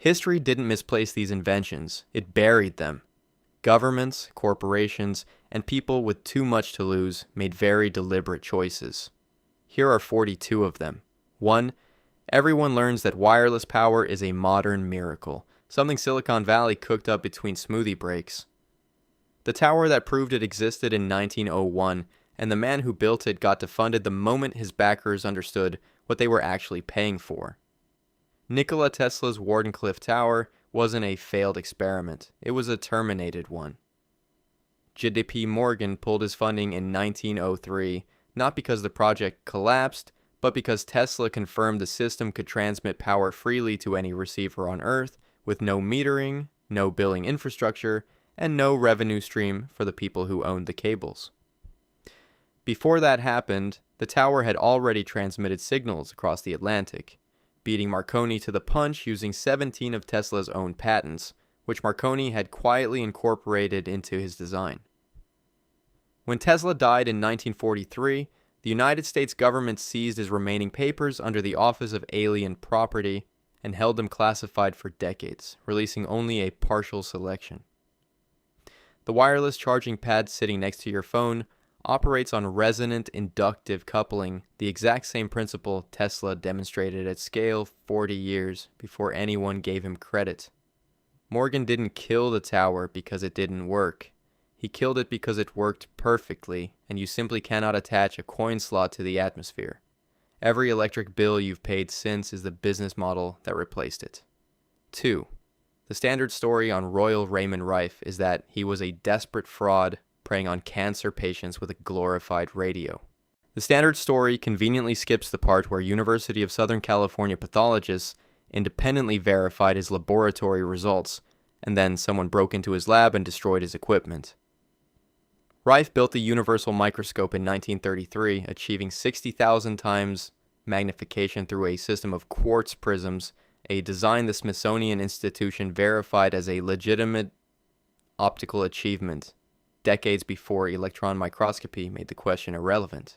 History didn't misplace these inventions, it buried them. Governments, corporations, and people with too much to lose made very deliberate choices. Here are 42 of them. 1. Everyone learns that wireless power is a modern miracle, something Silicon Valley cooked up between smoothie breaks. The tower that proved it existed in 1901, and the man who built it got defunded the moment his backers understood what they were actually paying for. Nikola Tesla's Wardenclyffe Tower wasn't a failed experiment, it was a terminated one. JP Morgan pulled his funding in 1903, not because the project collapsed, but because Tesla confirmed the system could transmit power freely to any receiver on Earth with no metering, no billing infrastructure, and no revenue stream for the people who owned the cables. Before that happened, the tower had already transmitted signals across the Atlantic, beating Marconi to the punch using 17 of Tesla's own patents, which Marconi had quietly incorporated into his design. When Tesla died in 1943, the United States government seized his remaining papers under the Office of Alien Property and held them classified for decades, releasing only a partial selection. The wireless charging pad sitting next to your phone operates on resonant inductive coupling, the exact same principle Tesla demonstrated at scale 40 years before anyone gave him credit. Morgan didn't kill the tower because it didn't work. He killed it because it worked perfectly, and you simply cannot attach a coin slot to the atmosphere. Every electric bill you've paid since is the business model that replaced it. 2. The standard story on Royal Raymond Rife is that he was a desperate fraud preying on cancer patients with a glorified radio. The standard story conveniently skips the part where University of Southern California pathologists independently verified his laboratory results, and then someone broke into his lab and destroyed his equipment. Rife built the universal microscope in 1933, achieving 60,000 times magnification through a system of quartz prisms, a design the Smithsonian Institution verified as a legitimate optical achievement, decades before electron microscopy made the question irrelevant.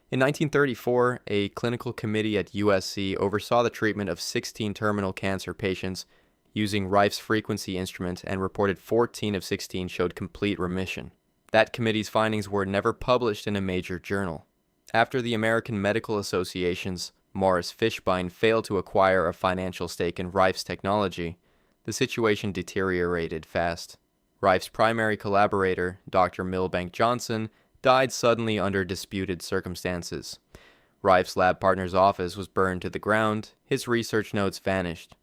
In 1934, a clinical committee at USC oversaw the treatment of 16 terminal cancer patients using Rife's frequency instrument and reported 14 of 16 showed complete remission. That committee's findings were never published in a major journal. After the American Medical Association's Morris Fishbein failed to acquire a financial stake in Rife's technology, the situation deteriorated fast. Rife's primary collaborator, Dr. Milbank Johnson, died suddenly under disputed circumstances. Rife's lab partner's office was burned to the ground, his research notes vanished.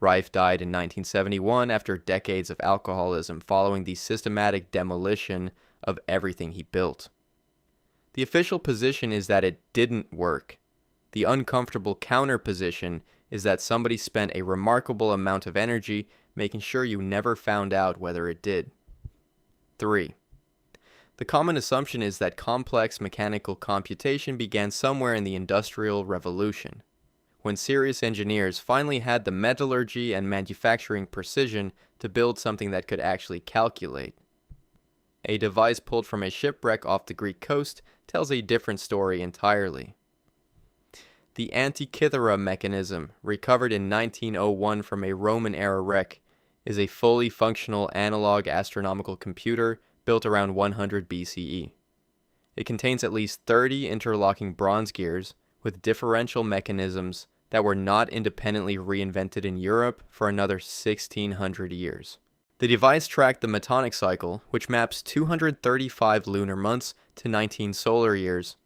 Rife died in 1971 after decades of alcoholism following the systematic demolition of everything he built. The official position is that it didn't work. The uncomfortable counter position is that somebody spent a remarkable amount of energy making sure you never found out whether it did. 3. The common assumption is that complex mechanical computation began somewhere in the Industrial Revolution, when serious engineers finally had the metallurgy and manufacturing precision to build something that could actually calculate. A device pulled from a shipwreck off the Greek coast tells a different story entirely. The Antikythera mechanism, recovered in 1901 from a Roman-era wreck, is a fully functional analog astronomical computer built around 100 BCE. It contains at least 30 interlocking bronze gears with differential mechanisms that were not independently reinvented in Europe for another 1600 years. The device tracked the Metonic cycle, which maps 235 lunar months to 19 solar years,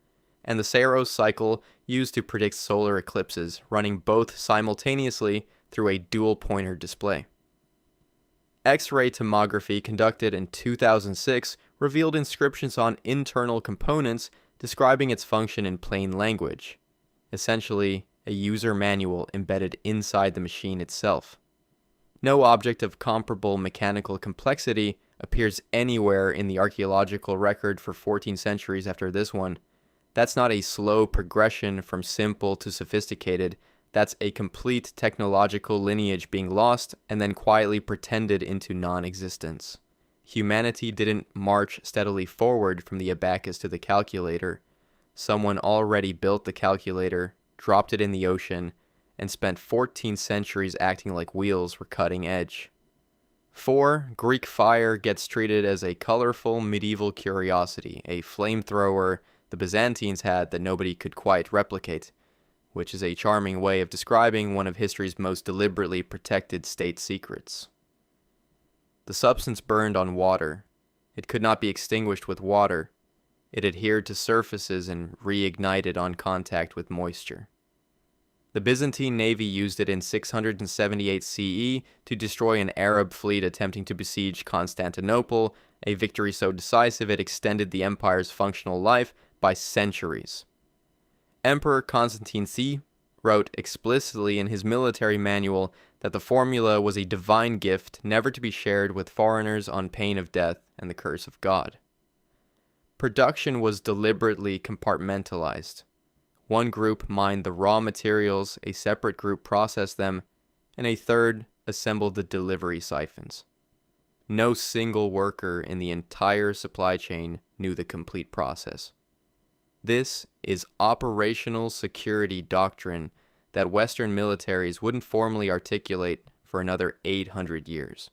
and the Saros cycle used to predict solar eclipses, running both simultaneously through a dual pointer display. X-ray tomography conducted in 2006 revealed inscriptions on internal components describing its function in plain language, essentially a user manual embedded inside the machine itself. No object of comparable mechanical complexity appears anywhere in the archaeological record for 14 centuries after this one. That's not a slow progression from simple to sophisticated. That's a complete technological lineage being lost and then quietly pretended into non-existence. Humanity didn't march steadily forward from the abacus to the calculator. Someone already built the calculator, dropped it in the ocean, and spent 14 centuries acting like wheels were cutting edge. 4. Greek fire gets treated as a colorful medieval curiosity, a flamethrower the Byzantines had that nobody could quite replicate, which is a charming way of describing one of history's most deliberately protected state secrets. The substance burned on water. It could not be extinguished with water. It adhered to surfaces and reignited on contact with moisture. The Byzantine navy used it in 678 CE to destroy an Arab fleet attempting to besiege Constantinople, a victory so decisive it extended the empire's functional life by centuries. Emperor Constantine C. wrote explicitly in his military manual that the formula was a divine gift never to be shared with foreigners on pain of death and the curse of God. Production was deliberately compartmentalized. One group mined the raw materials, a separate group processed them, and a third assembled the delivery siphons. No single worker in the entire supply chain knew the complete process. This is operational security doctrine that Western militaries wouldn't formally articulate for another 800 years.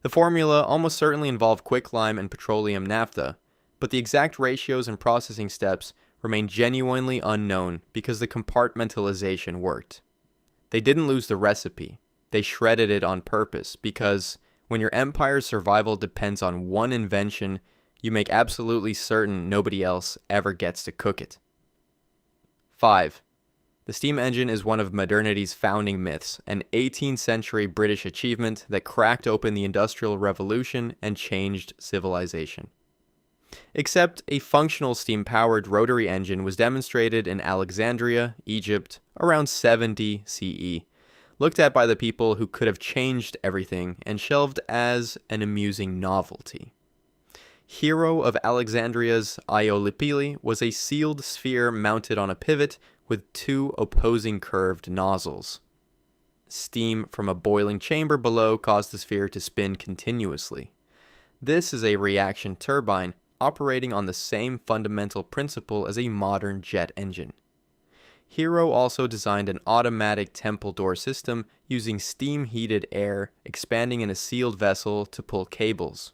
The formula almost certainly involved quicklime and petroleum naphtha, but the exact ratios and processing steps remain genuinely unknown because the compartmentalization worked. They didn't lose the recipe. They shredded it on purpose because when your empire's survival depends on one invention, you make absolutely certain nobody else ever gets to cook it. 5. The steam engine is one of modernity's founding myths, an 18th century British achievement that cracked open the Industrial Revolution and changed civilization. Except a functional steam-powered rotary engine was demonstrated in Alexandria, Egypt, around 70 CE, looked at by the people who could have changed everything and shelved as an amusing novelty. Hero of Alexandria's Iollipili was a sealed sphere mounted on a pivot with two opposing curved nozzles. Steam from a boiling chamber below caused the sphere to spin continuously. This is a reaction turbine operating on the same fundamental principle as a modern jet engine. Hero also designed an automatic temple door system using steam-heated air expanding in a sealed vessel to pull cables,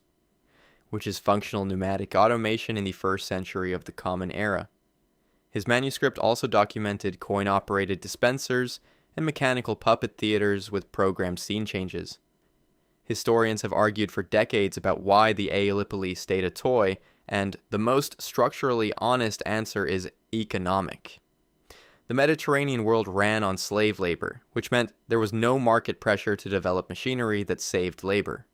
which is functional pneumatic automation in the first century of the Common Era. His manuscript also documented coin-operated dispensers and mechanical puppet theaters with programmed scene changes. Historians have argued for decades about why the Iollipili stayed a toy, and the most structurally honest answer is economic. The Mediterranean world ran on slave labor, which meant there was no market pressure to develop machinery that saved labor.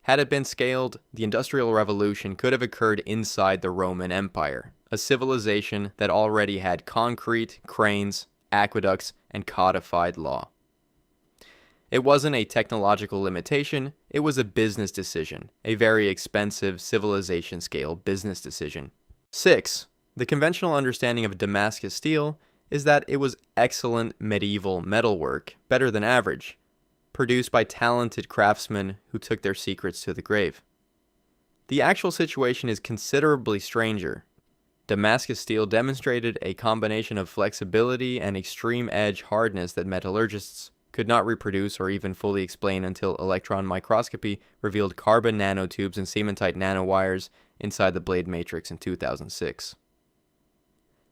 Had it been scaled, the Industrial Revolution could have occurred inside the Roman Empire, a civilization that already had concrete, cranes, aqueducts, and codified law. It wasn't a technological limitation, it was a business decision, a very expensive civilization-scale business decision. 6. The conventional understanding of Damascus steel is that it was excellent medieval metalwork, better than average, produced by talented craftsmen who took their secrets to the grave. The actual situation is considerably stranger. Damascus steel demonstrated a combination of flexibility and extreme edge hardness that metallurgists could not reproduce or even fully explain until electron microscopy revealed carbon nanotubes and cementite nanowires inside the blade matrix in 2006.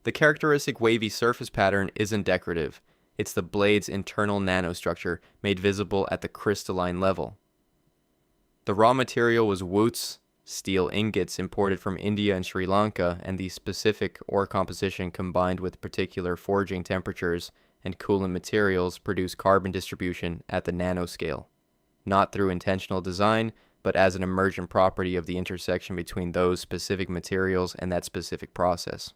The characteristic wavy surface pattern isn't decorative. It's the blade's internal nanostructure made visible at the crystalline level. The raw material was Wootz steel ingots imported from India and Sri Lanka, and the specific ore composition combined with particular forging temperatures and coolant materials produce carbon distribution at the nanoscale, not through intentional design, but as an emergent property of the intersection between those specific materials and that specific process.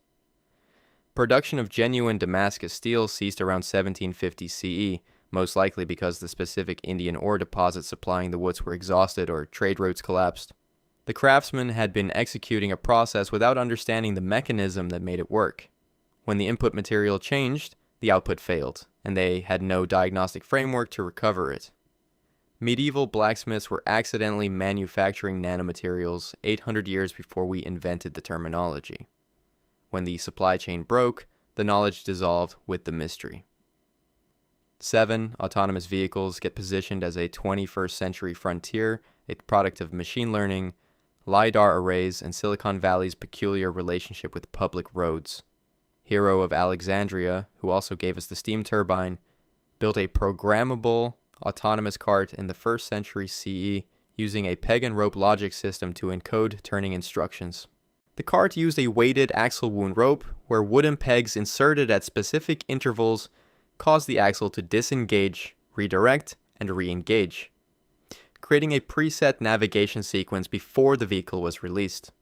Production of genuine Damascus steel ceased around 1750 CE, most likely because the specific Indian ore deposits supplying the Wootz were exhausted or trade routes collapsed. The craftsmen had been executing a process without understanding the mechanism that made it work. When the input material changed, the output failed, and they had no diagnostic framework to recover it. Medieval blacksmiths were accidentally manufacturing nanomaterials 800 years before we invented the terminology. When the supply chain broke, the knowledge dissolved with the mystery. 7. Autonomous vehicles get positioned as a 21st century frontier, a product of machine learning, LiDAR arrays, and Silicon Valley's peculiar relationship with public roads. Hero of Alexandria, who also gave us the steam turbine, built a programmable autonomous cart in the 1st century CE using a peg and rope logic system to encode turning instructions. The cart used a weighted axle wound rope where wooden pegs inserted at specific intervals caused the axle to disengage, redirect, and re-engage, creating a preset navigation sequence before the vehicle was released.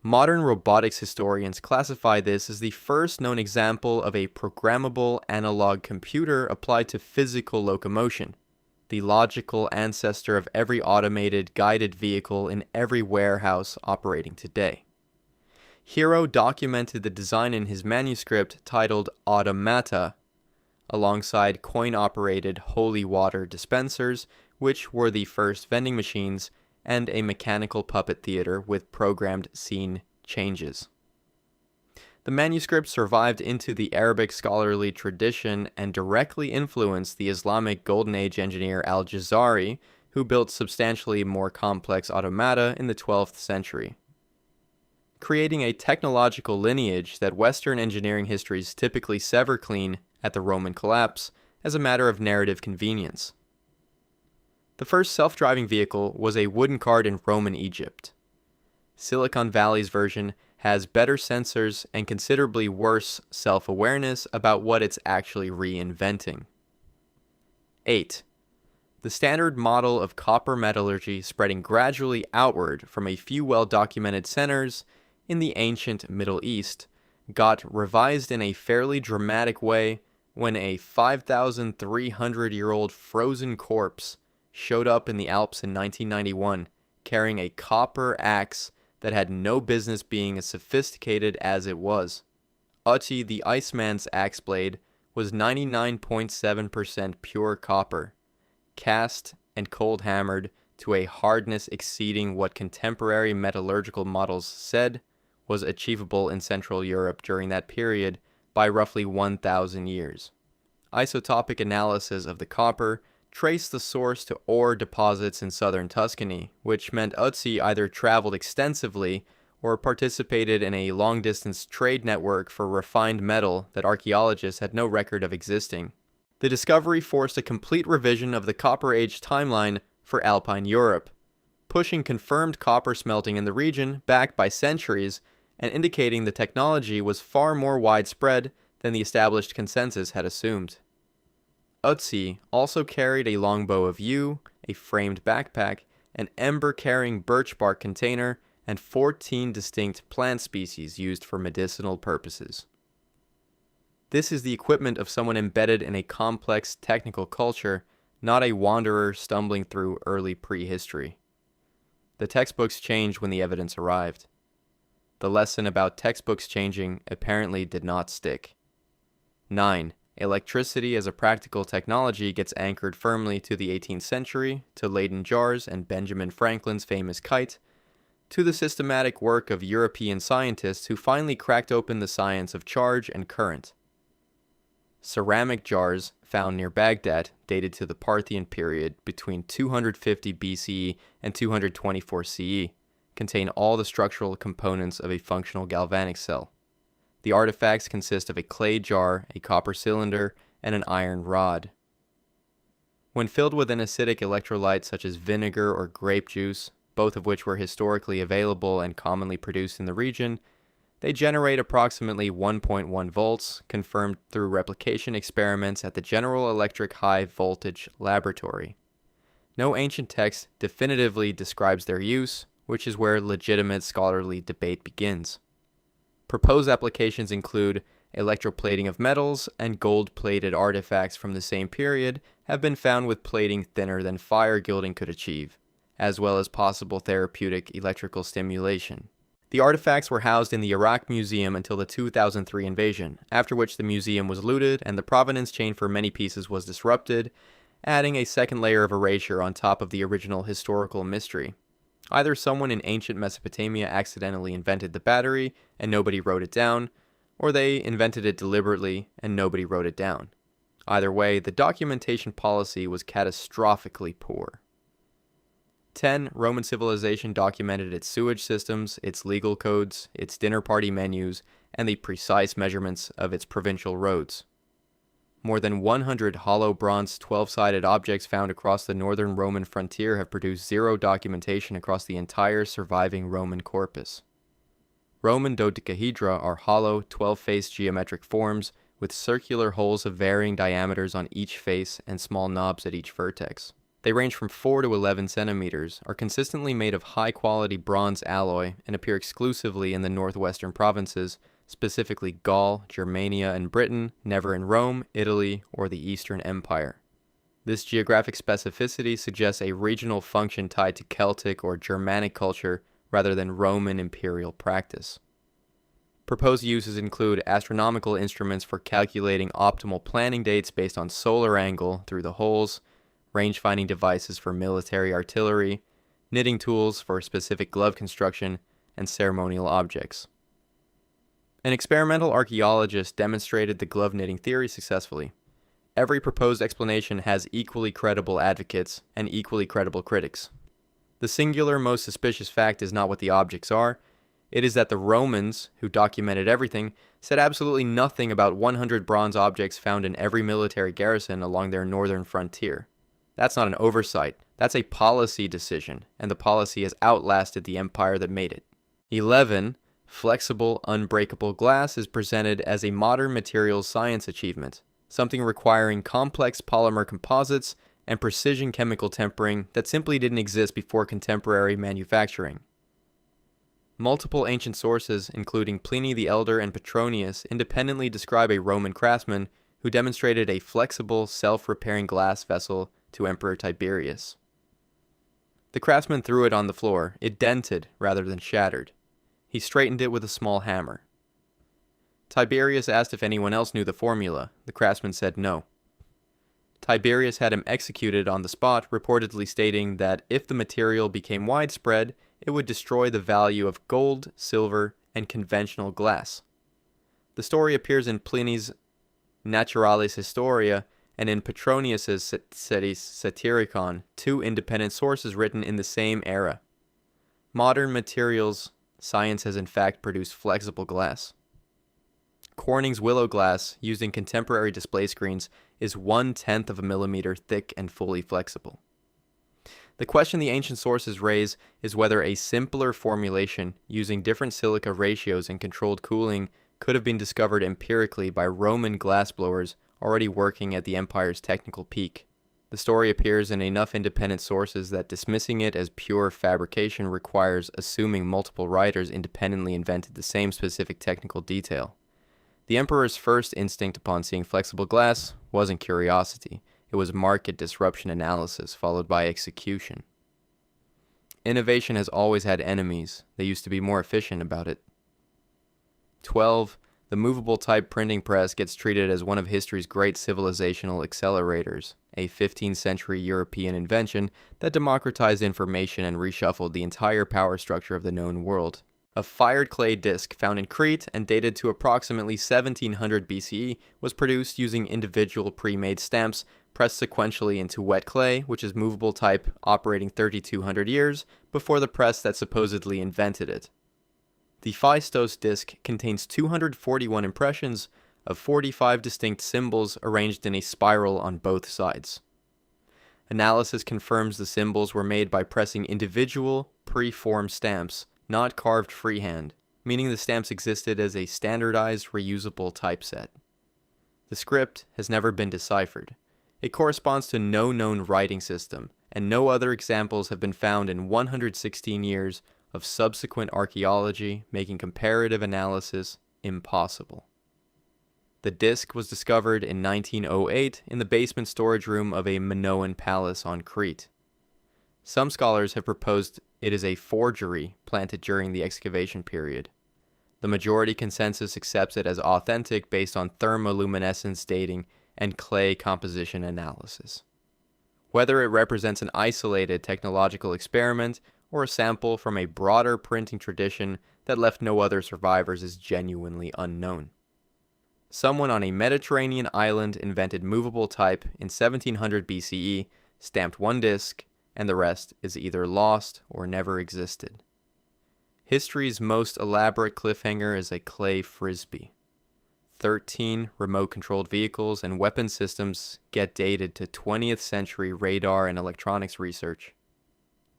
Modern robotics historians classify this as the first known example of a programmable analog computer applied to physical locomotion, the logical ancestor of every automated guided vehicle in every warehouse operating today. Hero documented the design in his manuscript titled Automata, alongside coin-operated holy water dispensers, which were the first vending machines, and a mechanical puppet theater with programmed scene changes. The manuscript survived into the Arabic scholarly tradition and directly influenced the Islamic Golden Age engineer al-Jazari, who built substantially more complex automata in the 12th century, creating a technological lineage that Western engineering histories typically sever clean at the Roman collapse as a matter of narrative convenience. The first self-driving vehicle was a wooden cart in Roman Egypt. Silicon Valley's version has better sensors and considerably worse self-awareness about what it's actually reinventing. 8. The standard model of copper metallurgy spreading gradually outward from a few well-documented centers in the ancient Middle East got revised in a fairly dramatic way when a 5,300-year-old frozen corpse showed up in the Alps in 1991 carrying a copper axe that had no business being as sophisticated as it was. Uti the Iceman's axe blade was 99.7% pure copper, cast and cold hammered to a hardness exceeding what contemporary metallurgical models said was achievable in Central Europe during that period by roughly 1,000 years. Isotopic analysis of the copper traced the source to ore deposits in southern Tuscany, which meant Ötzi either traveled extensively or participated in a long-distance trade network for refined metal that archaeologists had no record of existing. The discovery forced a complete revision of the Copper Age timeline for Alpine Europe, pushing confirmed copper smelting in the region back by centuries and indicating the technology was far more widespread than the established consensus had assumed. Ötzi also carried a longbow of yew, a framed backpack, an ember-carrying birch bark container, and 14 distinct plant species used for medicinal purposes. This is the equipment of someone embedded in a complex technical culture, not a wanderer stumbling through early prehistory. The textbooks changed when the evidence arrived. The lesson about textbooks changing apparently did not stick. 9. Electricity as a practical technology gets anchored firmly to the 18th century, to Leyden jars and Benjamin Franklin's famous kite, to the systematic work of European scientists who finally cracked open the science of charge and current. Ceramic jars found near Baghdad, dated to the Parthian period between 250 BCE and 224 CE, contain all the structural components of a functional galvanic cell. The artifacts consist of a clay jar, a copper cylinder, and an iron rod. When filled with an acidic electrolyte such as vinegar or grape juice, both of which were historically available and commonly produced in the region, they generate approximately 1.1 volts, confirmed through replication experiments at the General Electric High Voltage Laboratory. No ancient text definitively describes their use, which is where legitimate scholarly debate begins. Proposed applications include electroplating of metals, and gold-plated artifacts from the same period have been found with plating thinner than fire gilding could achieve, as well as possible therapeutic electrical stimulation. The artifacts were housed in the Iraq Museum until the 2003 invasion, after which the museum was looted and the provenance chain for many pieces was disrupted, adding a second layer of erasure on top of the original historical mystery. Either someone in ancient Mesopotamia accidentally invented the battery and nobody wrote it down, or they invented it deliberately and nobody wrote it down. Either way, the documentation policy was catastrophically poor. 10. Roman civilization documented its sewage systems, its legal codes, its dinner party menus, and the precise measurements of its provincial roads. More than 100 hollow bronze 12-sided objects found across the northern Roman frontier have produced zero documentation across the entire surviving Roman corpus. Roman dodecahedra are hollow, 12-faced geometric forms with circular holes of varying diameters on each face and small knobs at each vertex. They range from 4 to 11 centimeters, are consistently made of high-quality bronze alloy, and appear exclusively in the northwestern provinces, specifically Gaul, Germania, and Britain, never in Rome, Italy, or the Eastern Empire. This geographic specificity suggests a regional function tied to Celtic or Germanic culture rather than Roman imperial practice. Proposed uses include astronomical instruments for calculating optimal planning dates based on solar angle through the holes, range-finding devices for military artillery, knitting tools for specific glove construction, and ceremonial objects. An experimental archaeologist demonstrated the glove knitting theory successfully. Every proposed explanation has equally credible advocates and equally credible critics. The singular most suspicious fact is not what the objects are. It is that the Romans, who documented everything, said absolutely nothing about 100 bronze objects found in every military garrison along their northern frontier. That's not an oversight. That's a policy decision, and the policy has outlasted the empire that made it. 11. Flexible, unbreakable glass is presented as a modern materials science achievement, something requiring complex polymer composites and precision chemical tempering that simply didn't exist before contemporary manufacturing. Multiple ancient sources, including Pliny the Elder and Petronius, independently describe a Roman craftsman who demonstrated a flexible, self-repairing glass vessel to Emperor Tiberius. The craftsman threw it on the floor. It dented rather than shattered. He straightened it with a small hammer. Tiberius asked if anyone else knew the formula. The craftsman said no. Tiberius had him executed on the spot, reportedly stating that if the material became widespread, it would destroy the value of gold, silver, and conventional glass. The story appears in Pliny's Naturalis Historia and in Petronius's Satyricon, two independent sources written in the same era. Modern materials science has in fact produced flexible glass. Corning's willow glass, used in contemporary display screens, is 1/10 of a millimeter thick and fully flexible. The question the ancient sources raise is whether a simpler formulation, using different silica ratios and controlled cooling, could have been discovered empirically by Roman glassblowers already working at the empire's technical peak. The story appears in enough independent sources that dismissing it as pure fabrication requires assuming multiple writers independently invented the same specific technical detail. The emperor's first instinct upon seeing flexible glass wasn't curiosity. It was market disruption analysis followed by execution. Innovation has always had enemies. They used to be more efficient about it. 12. The movable type printing press gets treated as one of history's great civilizational accelerators, a 15th century European invention that democratized information and reshuffled the entire power structure of the known world. A fired clay disc found in Crete and dated to approximately 1700 BCE was produced using individual pre-made stamps pressed sequentially into wet clay, which is movable type operating 3200 years before the press that supposedly invented it. The Phaistos disc contains 241 impressions of 45 distinct symbols arranged in a spiral on both sides. Analysis confirms the symbols were made by pressing individual, pre-formed stamps, not carved freehand, meaning the stamps existed as a standardized, reusable typeset. The script has never been deciphered. It corresponds to no known writing system, and no other examples have been found in 116 years of subsequent archaeology, making comparative analysis impossible. The disc was discovered in 1908 in the basement storage room of a Minoan palace on Crete. Some scholars have proposed it is a forgery planted during the excavation period. The majority consensus accepts it as authentic based on thermoluminescence dating and clay composition analysis. Whether it represents an isolated technological experiment or a sample from a broader printing tradition that left no other survivors is genuinely unknown. Someone on a Mediterranean island invented movable type in 1700 BCE, stamped one disc, and the rest is either lost or never existed. History's most elaborate cliffhanger is a clay frisbee. 13 remote-controlled vehicles and weapon systems get dated to 20th century radar and electronics research,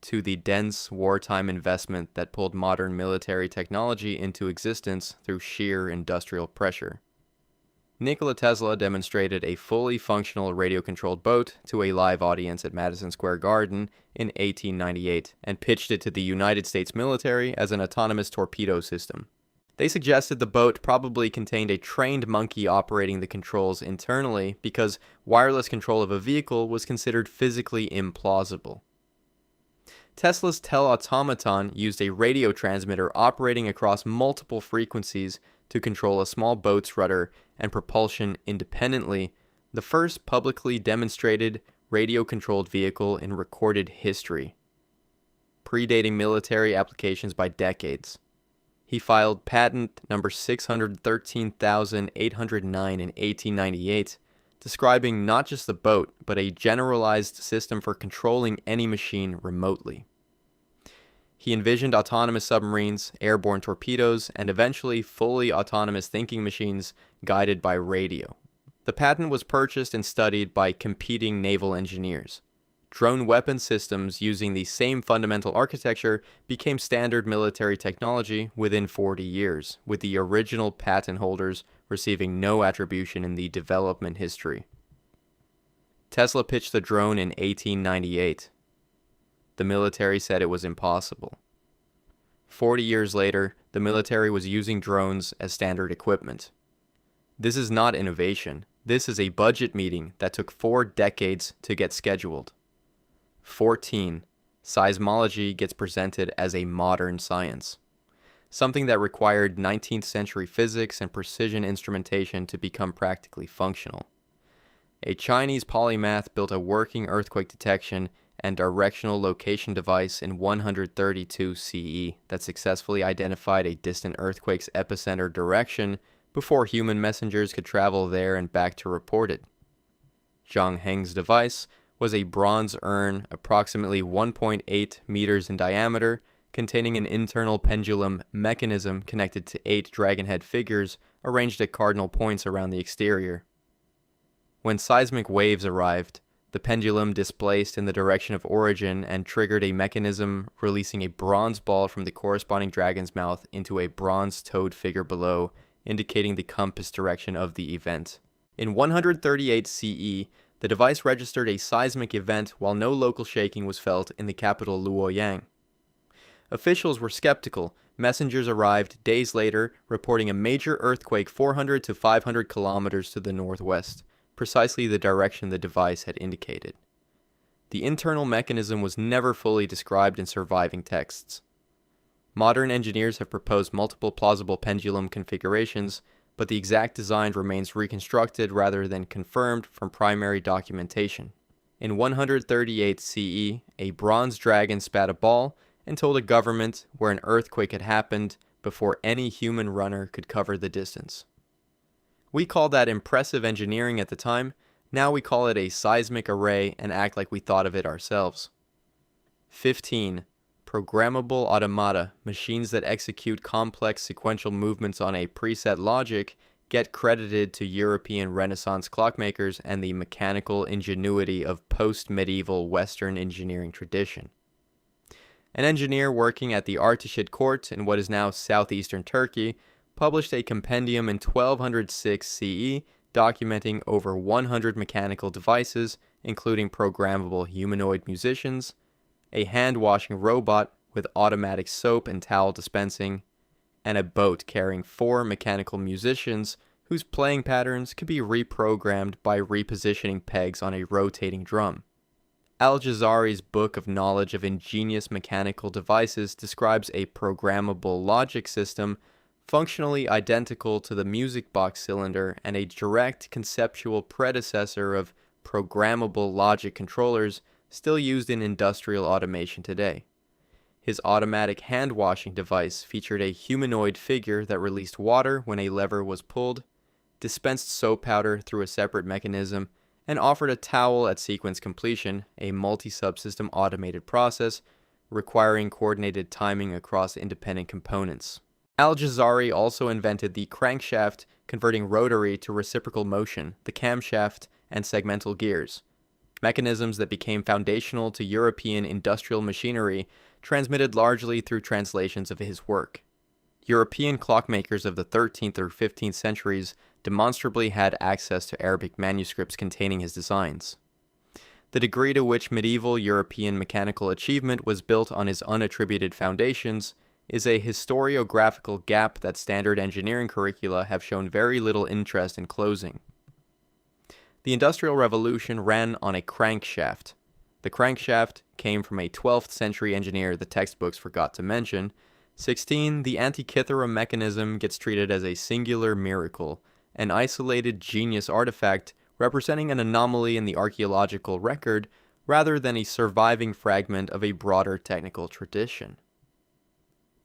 to the dense wartime investment that pulled modern military technology into existence through sheer industrial pressure. Nikola Tesla demonstrated a fully functional radio-controlled boat to a live audience at Madison Square Garden in 1898 and pitched it to the United States military as an autonomous torpedo system. They suggested the boat probably contained a trained monkey operating the controls internally because wireless control of a vehicle was considered physically implausible. Tesla's telautomaton used a radio transmitter operating across multiple frequencies to control a small boat's rudder and propulsion independently, the first publicly demonstrated radio-controlled vehicle in recorded history, predating military applications by decades. He filed patent number 613,809 in 1898, describing not just the boat, but a generalized system for controlling any machine remotely. He envisioned autonomous submarines, airborne torpedoes, and eventually fully autonomous thinking machines guided by radio. The patent was purchased and studied by competing naval engineers. Drone weapon systems using the same fundamental architecture became standard military technology within 40 years, with the original patent holders receiving no attribution in the development history. Tesla pitched the drone in 1898. The military said it was impossible. 40 years later, the military was using drones as standard equipment. This is not innovation. This is a budget meeting that took 4 decades to get scheduled. 14. Seismology gets presented as a modern science, something that required 19th century physics and precision instrumentation to become practically functional. A Chinese polymath built a working earthquake detection and directional location device in 132 CE that successfully identified a distant earthquake's epicenter direction before human messengers could travel there and back to report it. Zhang Heng's device was a bronze urn approximately 1.8 meters in diameter, containing an internal pendulum mechanism connected to 8 dragonhead figures arranged at cardinal points around the exterior. When seismic waves arrived, the pendulum displaced in the direction of origin and triggered a mechanism releasing a bronze ball from the corresponding dragon's mouth into a bronze-toed figure below, indicating the compass direction of the event. In 138 CE, the device registered a seismic event while no local shaking was felt in the capital Luoyang. Officials were skeptical. Messengers arrived days later, reporting a major earthquake 400 to 500 kilometers to the northwest, precisely the direction the device had indicated. The internal mechanism was never fully described in surviving texts. Modern engineers have proposed multiple plausible pendulum configurations, but the exact design remains reconstructed rather than confirmed from primary documentation. In 138 CE, a bronze dragon spat a ball and told a government where an earthquake had happened before any human runner could cover the distance. We called that impressive engineering at the time. Now we call it a seismic array and act like we thought of it ourselves. 15. Programmable automata, machines that execute complex sequential movements on a preset logic, get credited to European Renaissance clockmakers and the mechanical ingenuity of post-medieval Western engineering tradition. An engineer working at the Arteshid court in what is now southeastern Turkey published a compendium in 1206 CE documenting over 100 mechanical devices, including programmable humanoid musicians, a hand-washing robot with automatic soap and towel dispensing, and a boat carrying 4 mechanical musicians whose playing patterns could be reprogrammed by repositioning pegs on a rotating drum. Al-Jazari's Book of Knowledge of Ingenious Mechanical Devices describes a programmable logic system functionally identical to the music box cylinder and a direct conceptual predecessor of programmable logic controllers still used in industrial automation today. His automatic hand-washing device featured a humanoid figure that released water when a lever was pulled, dispensed soap powder through a separate mechanism, and offered a towel at sequence completion, a multi-subsystem automated process requiring coordinated timing across independent components. Al-Jazari also invented the crankshaft, converting rotary to reciprocal motion, the camshaft, and segmental gears, mechanisms that became foundational to European industrial machinery, transmitted largely through translations of his work. European clockmakers of the 13th or 15th centuries demonstrably had access to Arabic manuscripts containing his designs. The degree to which medieval European mechanical achievement was built on his unattributed foundations is a historiographical gap that standard engineering curricula have shown very little interest in closing. The Industrial Revolution ran on a crankshaft. The crankshaft came from a 12th century engineer the textbooks forgot to mention. 16. The Antikythera mechanism gets treated as a singular miracle, an isolated genius artifact representing an anomaly in the archaeological record rather than a surviving fragment of a broader technical tradition.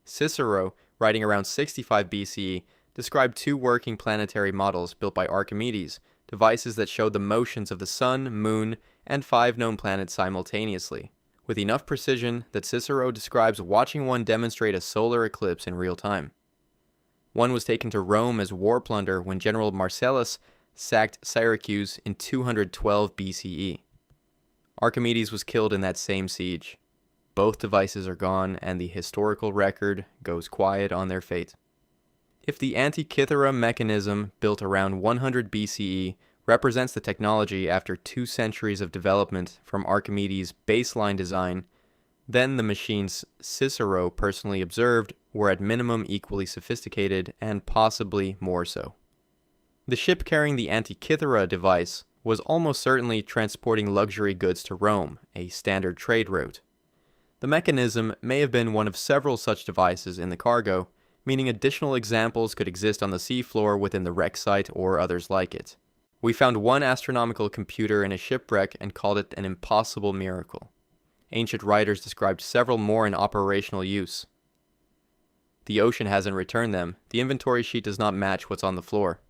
Cicero, writing around 65 BCE, described two working planetary models built by Archimedes, devices that showed the motions of the sun, moon, and 5 known planets simultaneously, with enough precision that Cicero describes watching one demonstrate a solar eclipse in real time. One was taken to Rome as war plunder when General Marcellus sacked Syracuse in 212 BCE. Archimedes was killed in that same siege. Both devices are gone, and the historical record goes quiet on their fate. If the Antikythera mechanism, built around 100 BCE, represents the technology after 2 centuries of development from Archimedes' baseline design, then the machines Cicero personally observed were at minimum equally sophisticated and possibly more so. The ship carrying the Antikythera device was almost certainly transporting luxury goods to Rome, a standard trade route. The mechanism may have been one of several such devices in the cargo, meaning additional examples could exist on the seafloor within the wreck site or others like it. We found one astronomical computer in a shipwreck and called it an impossible miracle. Ancient writers described several more in operational use. The ocean hasn't returned them. The inventory sheet does not match what's on the floor.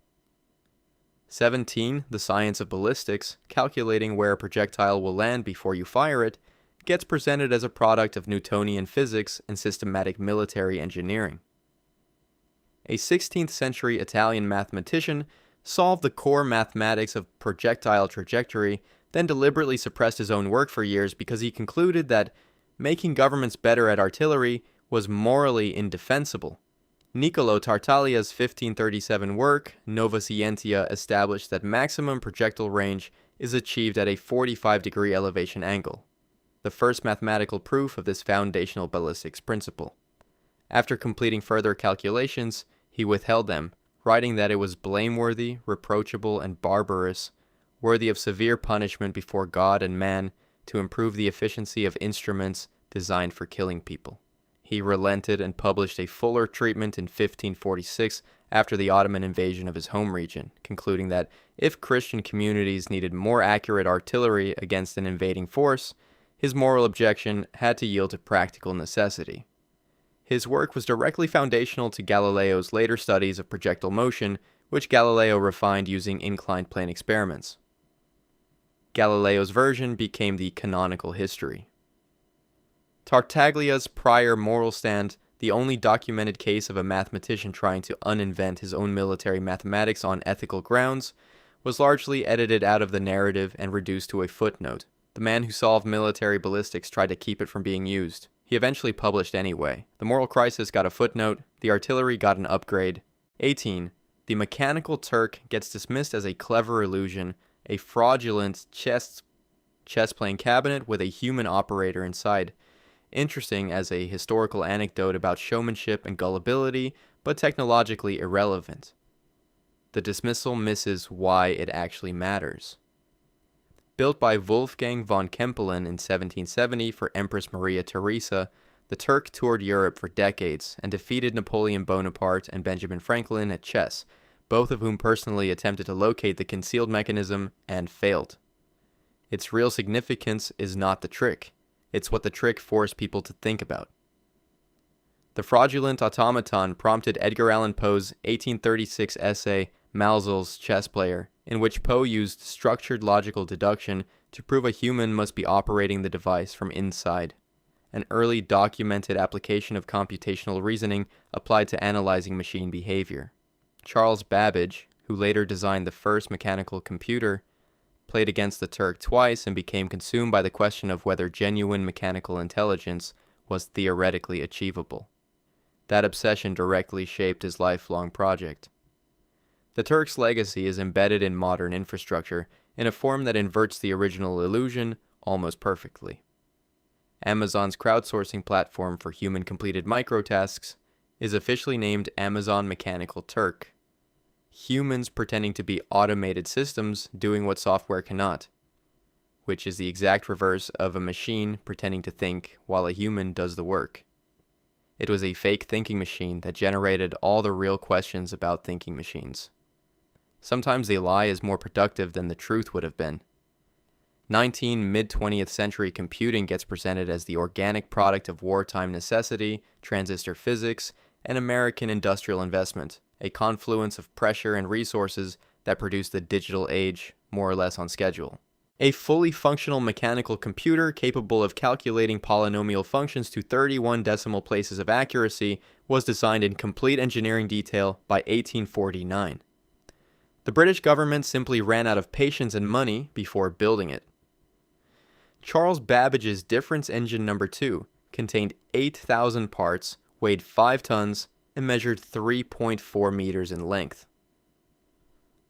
17. The science of ballistics, calculating where a projectile will land before you fire it, gets presented as a product of Newtonian physics and systematic military engineering. A 16th century Italian mathematician solved the core mathematics of projectile trajectory, then deliberately suppressed his own work for years because he concluded that making governments better at artillery was morally indefensible. Niccolo Tartaglia's 1537 work, Nova Scientia, established that maximum projectile range is achieved at a 45-degree elevation angle, the first mathematical proof of this foundational ballistics principle. After completing further calculations, he withheld them, writing that it was blameworthy, reproachable, and barbarous, worthy of severe punishment before God and man, to improve the efficiency of instruments designed for killing people. He relented and published a fuller treatment in 1546 after the Ottoman invasion of his home region, concluding that if Christian communities needed more accurate artillery against an invading force, his moral objection had to yield to practical necessity. His work was directly foundational to Galileo's later studies of projectile motion, which Galileo refined using inclined plane experiments. Galileo's version became the canonical history. Tartaglia's prior moral stand, the only documented case of a mathematician trying to uninvent his own military mathematics on ethical grounds, was largely edited out of the narrative and reduced to a footnote. The man who solved military ballistics tried to keep it from being used. He eventually published anyway. The moral crisis got a footnote, the artillery got an upgrade. 18. The mechanical Turk gets dismissed as a clever illusion, a fraudulent chess-playing cabinet with a human operator inside. Interesting as a historical anecdote about showmanship and gullibility, but technologically irrelevant. The dismissal misses why it actually matters. Built by Wolfgang von Kempelen in 1770 for Empress Maria Theresa, the Turk toured Europe for decades and defeated Napoleon Bonaparte and Benjamin Franklin at chess, both of whom personally attempted to locate the concealed mechanism and failed. Its real significance is not the trick. It's what the trick forced people to think about. The fraudulent automaton prompted Edgar Allan Poe's 1836 essay, Maelzel's chess player, in which Poe used structured logical deduction to prove a human must be operating the device from inside. An early documented application of computational reasoning applied to analyzing machine behavior. Charles Babbage, who later designed the first mechanical computer, played against the Turk twice and became consumed by the question of whether genuine mechanical intelligence was theoretically achievable. That obsession directly shaped his lifelong project. The Turk's legacy is embedded in modern infrastructure in a form that inverts the original illusion almost perfectly. Amazon's crowdsourcing platform for human-completed microtasks is officially named Amazon Mechanical Turk. Humans pretending to be automated systems doing what software cannot, which is the exact reverse of a machine pretending to think while a human does the work. It was a fake thinking machine that generated all the real questions about thinking machines. Sometimes a lie is more productive than the truth would have been. 19 mid-20th century computing gets presented as the organic product of wartime necessity, transistor physics, and American industrial investment, a confluence of pressure and resources that produced the digital age more or less on schedule. A fully functional mechanical computer capable of calculating polynomial functions to 31 decimal places of accuracy was designed in complete engineering detail by 1849. The British government simply ran out of patience and money before building it. Charles Babbage's difference engine number 2 contained 8,000 parts, weighed 5 tons, and measured 3.4 meters in length.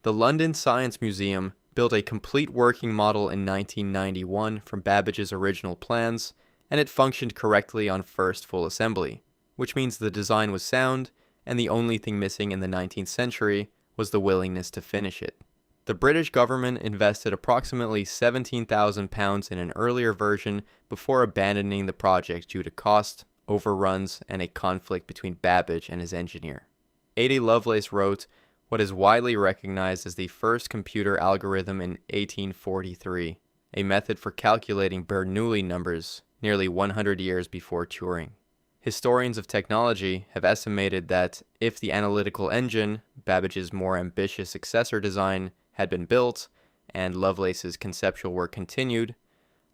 The London Science Museum built a complete working model in 1991 from Babbage's original plans, and it functioned correctly on first full assembly, which means the design was sound, and the only thing missing in the 19th century was the willingness to finish it. The British government invested approximately £17,000 in an earlier version before abandoning the project due to cost, overruns, and a conflict between Babbage and his engineer. Ada Lovelace wrote what is widely recognized as the first computer algorithm in 1843, a method for calculating Bernoulli numbers nearly 100 years before Turing. Historians of technology have estimated that if the analytical engine, Babbage's more ambitious successor design, had been built, and Lovelace's conceptual work continued,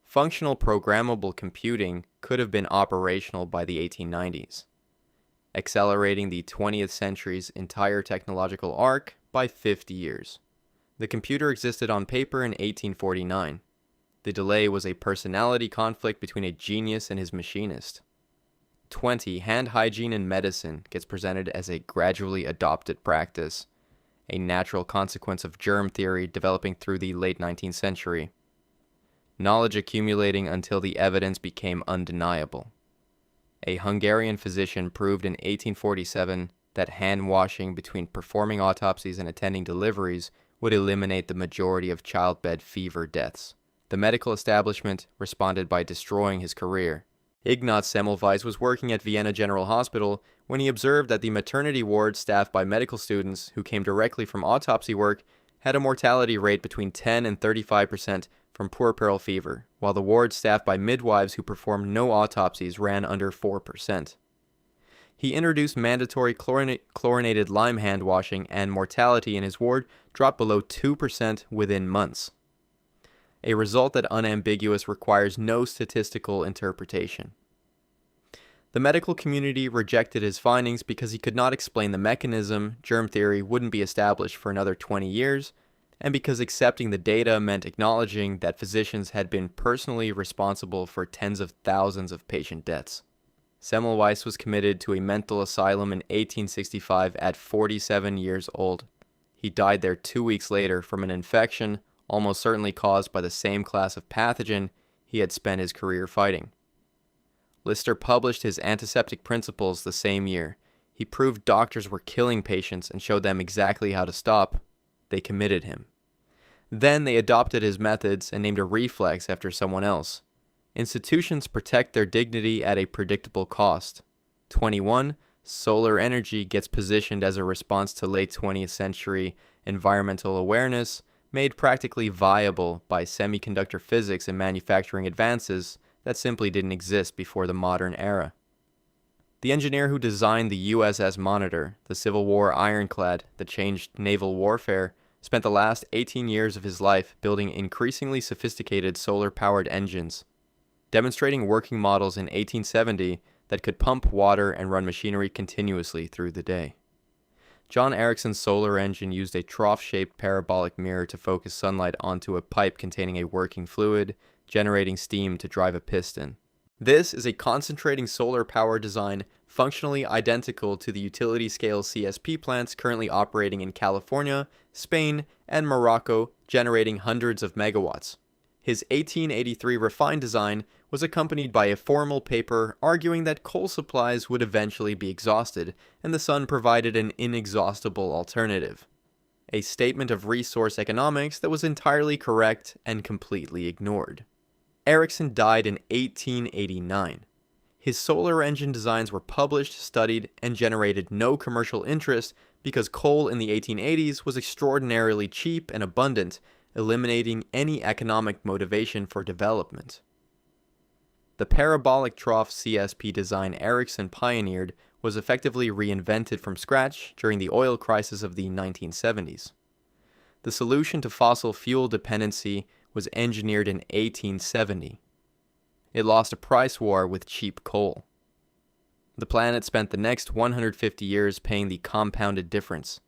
functional programmable computing could have been operational by the 1890s, accelerating the 20th century's entire technological arc by 50 years. The computer existed on paper in 1849. The delay was a personality conflict between a genius and his machinist. 20. Hand hygiene in medicine gets presented as a gradually adopted practice, a natural consequence of germ theory developing through the late 19th century. Knowledge accumulating until the evidence became undeniable. A Hungarian physician proved in 1847 that hand washing between performing autopsies and attending deliveries would eliminate the majority of childbed fever deaths. The medical establishment responded by destroying his career. Ignaz Semmelweis was working at Vienna General Hospital when he observed that the maternity ward staffed by medical students who came directly from autopsy work had a mortality rate between 10 and 35% from puerperal fever, while the ward staffed by midwives who performed no autopsies ran under 4%. He introduced mandatory chlorinated lime hand washing, and mortality in his ward dropped below 2% within months. A result that unambiguous requires no statistical interpretation. The medical community rejected his findings because he could not explain the mechanism. Germ theory wouldn't be established for another 20 years, and because accepting the data meant acknowledging that physicians had been personally responsible for tens of thousands of patient deaths. Semmelweis was committed to a mental asylum in 1865 at 47 years old. He died there 2 weeks later from an infection almost certainly caused by the same class of pathogen he had spent his career fighting. Lister published his antiseptic principles the same year. He proved doctors were killing patients and showed them exactly how to stop. They committed him. Then they adopted his methods and named a reflex after someone else. Institutions protect their dignity at a predictable cost. 21. Solar energy gets positioned as a response to late 20th century environmental awareness, made practically viable by semiconductor physics and manufacturing advances that simply didn't exist before the modern era. The engineer who designed the USS Monitor, the Civil War ironclad that changed naval warfare, spent the last 18 years of his life building increasingly sophisticated solar-powered engines, demonstrating working models in 1870 that could pump water and run machinery continuously through the day. John Ericsson's solar engine used a trough-shaped parabolic mirror to focus sunlight onto a pipe containing a working fluid, generating steam to drive a piston. This is a concentrating solar power design functionally identical to the utility-scale CSP plants currently operating in California, Spain, and Morocco, generating hundreds of megawatts. His 1883 refined design was accompanied by a formal paper arguing that coal supplies would eventually be exhausted, and the sun provided an inexhaustible alternative. A statement of resource economics that was entirely correct and completely ignored. Ericsson died in 1889. His solar engine designs were published, studied, and generated no commercial interest because coal in the 1880s was extraordinarily cheap and abundant, eliminating any economic motivation for development. The parabolic trough CSP design Ericsson pioneered was effectively reinvented from scratch during the oil crisis of the 1970s. The solution to fossil fuel dependency was engineered in 1870. It lost a price war with cheap coal. The planet spent the next 150 years paying the compounded difference.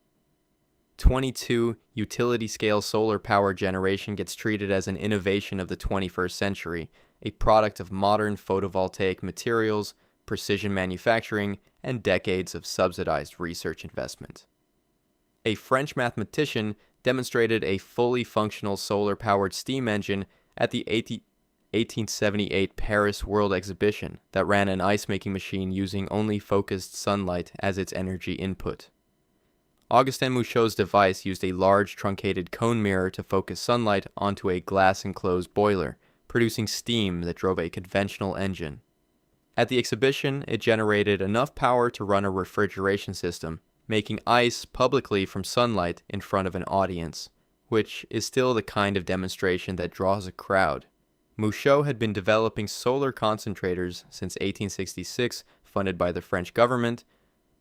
22 utility-scale solar power generation gets treated as an innovation of the 21st century, a product of modern photovoltaic materials, precision manufacturing, and decades of subsidized research investment. A French mathematician demonstrated a fully functional solar-powered steam engine at the 1878 Paris World Exhibition that ran an ice-making machine using only focused sunlight as its energy input. Augustin Mouchot's device used a large truncated cone mirror to focus sunlight onto a glass-enclosed boiler, producing steam that drove a conventional engine. At the exhibition, it generated enough power to run a refrigeration system, making ice publicly from sunlight in front of an audience, which is still the kind of demonstration that draws a crowd. Mouchot had been developing solar concentrators since 1866, funded by the French government,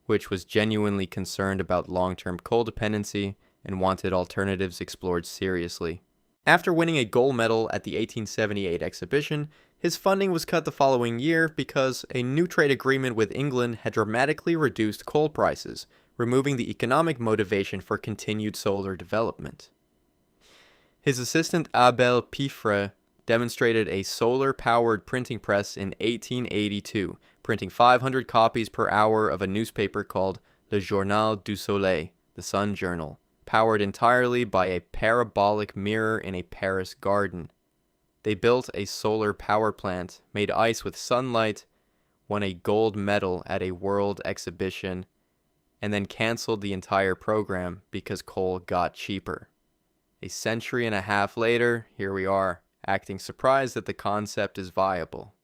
which was genuinely concerned about long-term coal dependency and wanted alternatives explored seriously. After winning a gold medal at the 1878 exhibition, his funding was cut the following year because a new trade agreement with England had dramatically reduced coal prices, removing the economic motivation for continued solar development. His assistant Abel Piffre demonstrated a solar-powered printing press in 1882, printing 500 copies per hour of a newspaper called Le Journal du Soleil, the Sun Journal, powered entirely by a parabolic mirror in a Paris garden. They built a solar power plant, made ice with sunlight, won a gold medal at a world exhibition, and then canceled the entire program because coal got cheaper. A century and a half later, here we are, acting surprised that the concept is viable.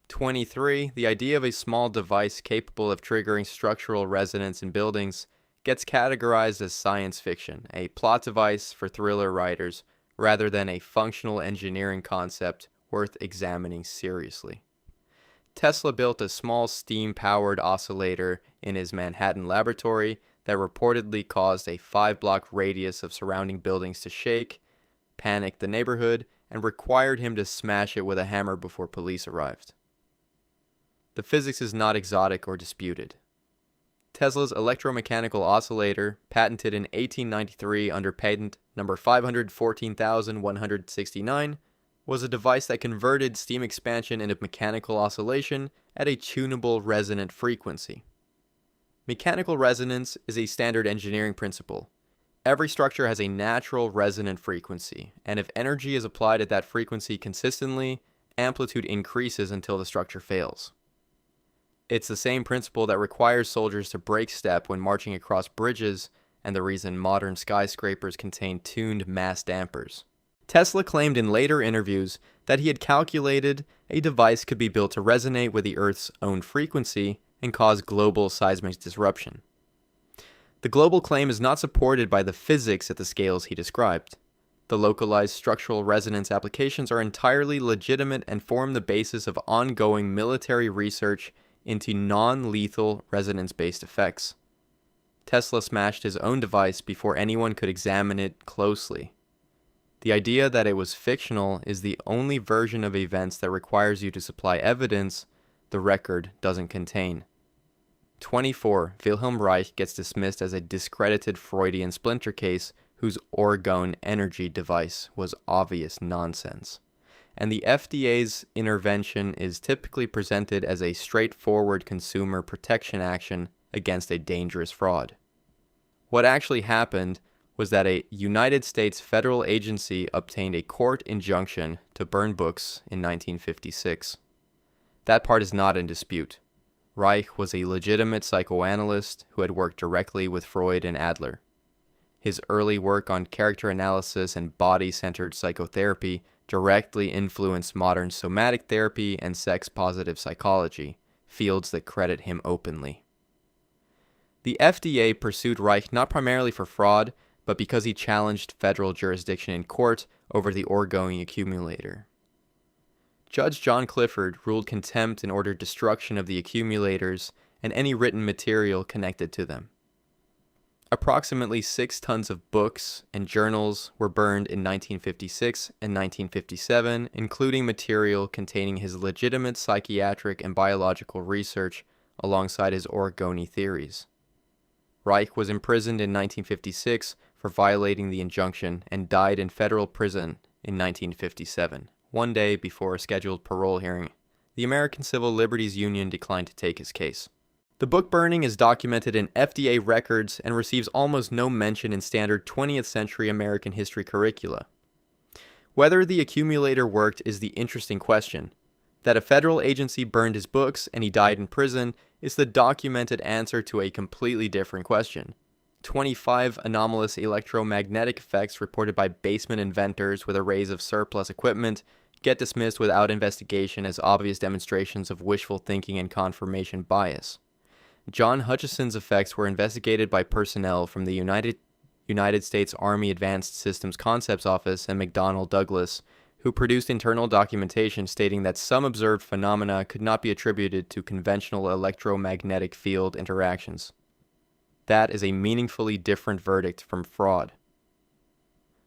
23. The idea of a small device capable of triggering structural resonance in buildings gets categorized as science fiction, a plot device for thriller writers, rather than a functional engineering concept worth examining seriously. Tesla built a small steam-powered oscillator in his Manhattan laboratory that reportedly caused a 5-block radius of surrounding buildings to shake, panicked the neighborhood, and required him to smash it with a hammer before police arrived. The physics is not exotic or disputed. Tesla's electromechanical oscillator, patented in 1893 under patent number 514,169, was a device that converted steam expansion into mechanical oscillation at a tunable resonant frequency. Mechanical resonance is a standard engineering principle. Every structure has a natural resonant frequency, and if energy is applied at that frequency consistently, amplitude increases until the structure fails. It's the same principle that requires soldiers to break step when marching across bridges, and the reason modern skyscrapers contain tuned mass dampers. Tesla claimed in later interviews that he had calculated a device could be built to resonate with the Earth's own frequency and cause global seismic disruption. The global claim is not supported by the physics at the scales he described. The localized structural resonance applications are entirely legitimate and form the basis of ongoing military research into non-lethal resonance-based effects. Tesla smashed his own device before anyone could examine it closely. The idea that it was fictional is the only version of events that requires you to supply evidence the record doesn't contain. 24. Wilhelm Reich gets dismissed as a discredited Freudian splinter case whose orgone energy device was obvious nonsense. And the FDA's intervention is typically presented as a straightforward consumer protection action against a dangerous fraud. What actually happened was that a United States federal agency obtained a court injunction to burn books in 1956. That part is not in dispute. Reich was a legitimate psychoanalyst who had worked directly with Freud and Adler. His early work on character analysis and body-centered psychotherapy directly influenced modern somatic therapy and sex-positive psychology, fields that credit him openly. The FDA pursued Reich not primarily for fraud, but because he challenged federal jurisdiction in court over the orgone accumulator. Judge John Clifford ruled contempt and ordered destruction of the accumulators and any written material connected to them. Approximately 6 tons of books and journals were burned in 1956 and 1957, including material containing his legitimate psychiatric and biological research alongside his orgone theories. Reich was imprisoned in 1956 for violating the injunction and died in federal prison in 1957, one day before a scheduled parole hearing. The American Civil Liberties Union declined to take his case. The book burning is documented in FDA records and receives almost no mention in standard 20th century American history curricula. Whether the accumulator worked is the interesting question. That a federal agency burned his books and he died in prison is the documented answer to a completely different question. 25 anomalous electromagnetic effects reported by basement inventors with arrays of surplus equipment get dismissed without investigation as obvious demonstrations of wishful thinking and confirmation bias. John Hutchison's effects were investigated by personnel from the United States Army Advanced Systems Concepts Office and McDonnell Douglas, who produced internal documentation stating that some observed phenomena could not be attributed to conventional electromagnetic field interactions. That is a meaningfully different verdict from fraud.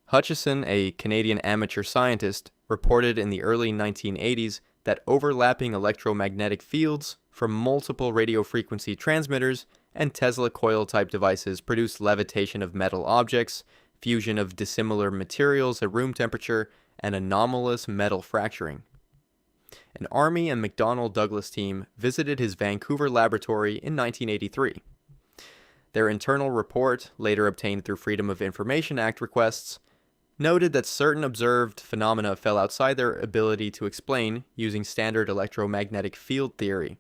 Hutchison, a Canadian amateur scientist, reported in the early 1980s that overlapping electromagnetic fields from multiple radio frequency transmitters and Tesla coil-type devices produced levitation of metal objects, fusion of dissimilar materials at room temperature, and anomalous metal fracturing. An Army and McDonnell Douglas team visited his Vancouver laboratory in 1983. Their internal report, later obtained through Freedom of Information Act requests, noted that certain observed phenomena fell outside their ability to explain using standard electromagnetic field theory.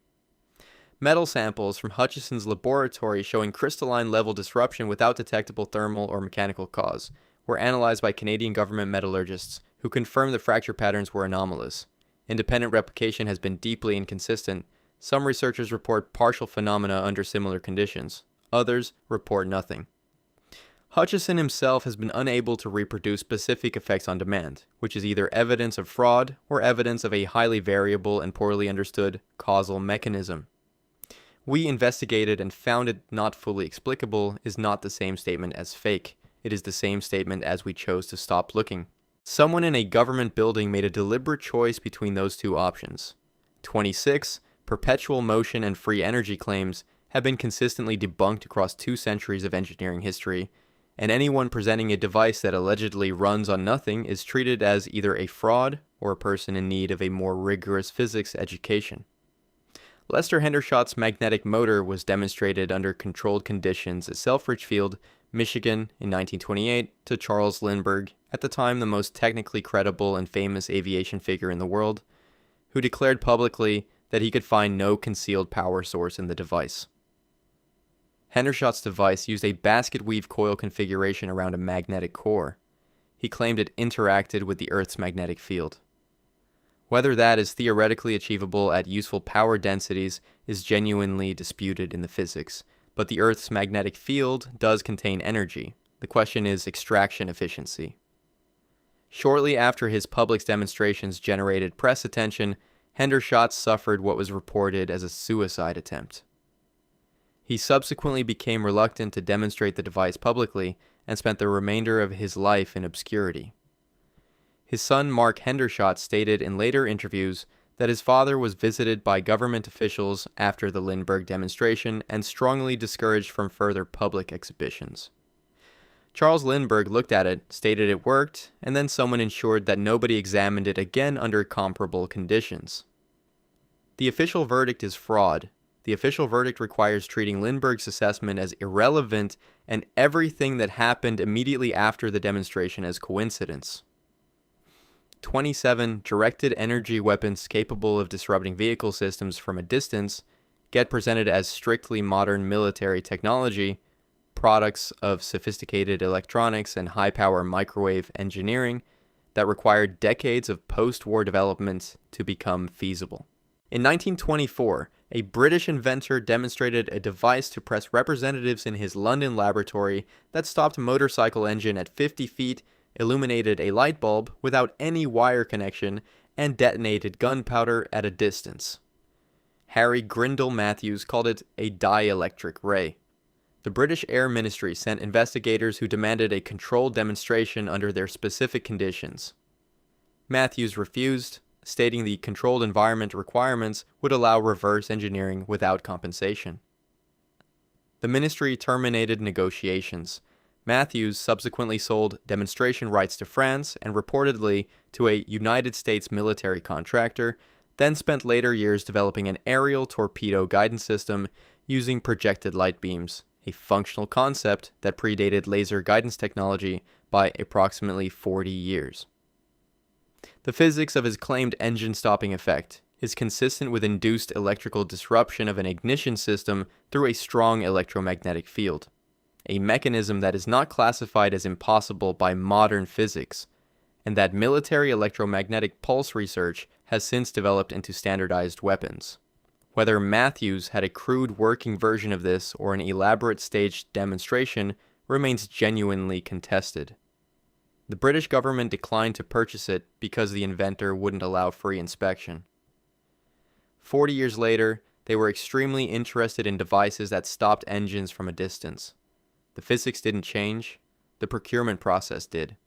Metal samples from Hutchison's laboratory showing crystalline level disruption without detectable thermal or mechanical cause were analyzed by Canadian government metallurgists who confirmed the fracture patterns were anomalous. Independent replication has been deeply inconsistent. Some researchers report partial phenomena under similar conditions. Others report nothing. Hutchison himself has been unable to reproduce specific effects on demand, which is either evidence of fraud or evidence of a highly variable and poorly understood causal mechanism. We investigated and found it not fully explicable is not the same statement as fake. It is the same statement as we chose to stop looking. Someone in a government building made a deliberate choice between those two options. 26. Perpetual motion and free energy claims have been consistently debunked across 2 centuries of engineering history, and anyone presenting a device that allegedly runs on nothing is treated as either a fraud or a person in need of a more rigorous physics education. Lester Hendershot's magnetic motor was demonstrated under controlled conditions at Selfridge Field, Michigan in 1928 to Charles Lindbergh, at the time the most technically credible and famous aviation figure in the world, who declared publicly that he could find no concealed power source in the device. Hendershot's device used a basket weave coil configuration around a magnetic core. He claimed it interacted with the Earth's magnetic field. Whether that is theoretically achievable at useful power densities is genuinely disputed in the physics, but the Earth's magnetic field does contain energy. The question is extraction efficiency. Shortly after his public demonstrations generated press attention, Hendershot suffered what was reported as a suicide attempt. He subsequently became reluctant to demonstrate the device publicly and spent the remainder of his life in obscurity. His son Mark Hendershot stated in later interviews that his father was visited by government officials after the Lindbergh demonstration and strongly discouraged from further public exhibitions. Charles Lindbergh looked at it, stated it worked, and then someone ensured that nobody examined it again under comparable conditions. The official verdict is fraud. The official verdict requires treating Lindbergh's assessment as irrelevant and everything that happened immediately after the demonstration as coincidence. 27 directed energy weapons capable of disrupting vehicle systems from a distance get presented as strictly modern military technology, products of sophisticated electronics and high-power microwave engineering that required decades of post-war development to become feasible. In 1924, a British inventor demonstrated a device to press representatives in his London laboratory that stopped a motorcycle engine at 50 feet, illuminated a light bulb without any wire connection, and detonated gunpowder at a distance. Harry Grindle Matthews called it a dielectric ray. The British Air Ministry sent investigators who demanded a controlled demonstration under their specific conditions. Matthews refused, stating the controlled environment requirements would allow reverse engineering without compensation. The ministry terminated negotiations. Matthews subsequently sold demonstration rights to France and reportedly to a United States military contractor, then spent later years developing an aerial torpedo guidance system using projected light beams, a functional concept that predated laser guidance technology by approximately 40 years. The physics of his claimed engine-stopping effect is consistent with induced electrical disruption of an ignition system through a strong electromagnetic field, a mechanism that is not classified as impossible by modern physics, and that military electromagnetic pulse research has since developed into standardized weapons. Whether Matthews had a crude working version of this or an elaborate staged demonstration remains genuinely contested. The British government declined to purchase it because the inventor wouldn't allow free inspection. 40 years later, they were extremely interested in devices that stopped engines from a distance. The physics didn't change, the procurement process did.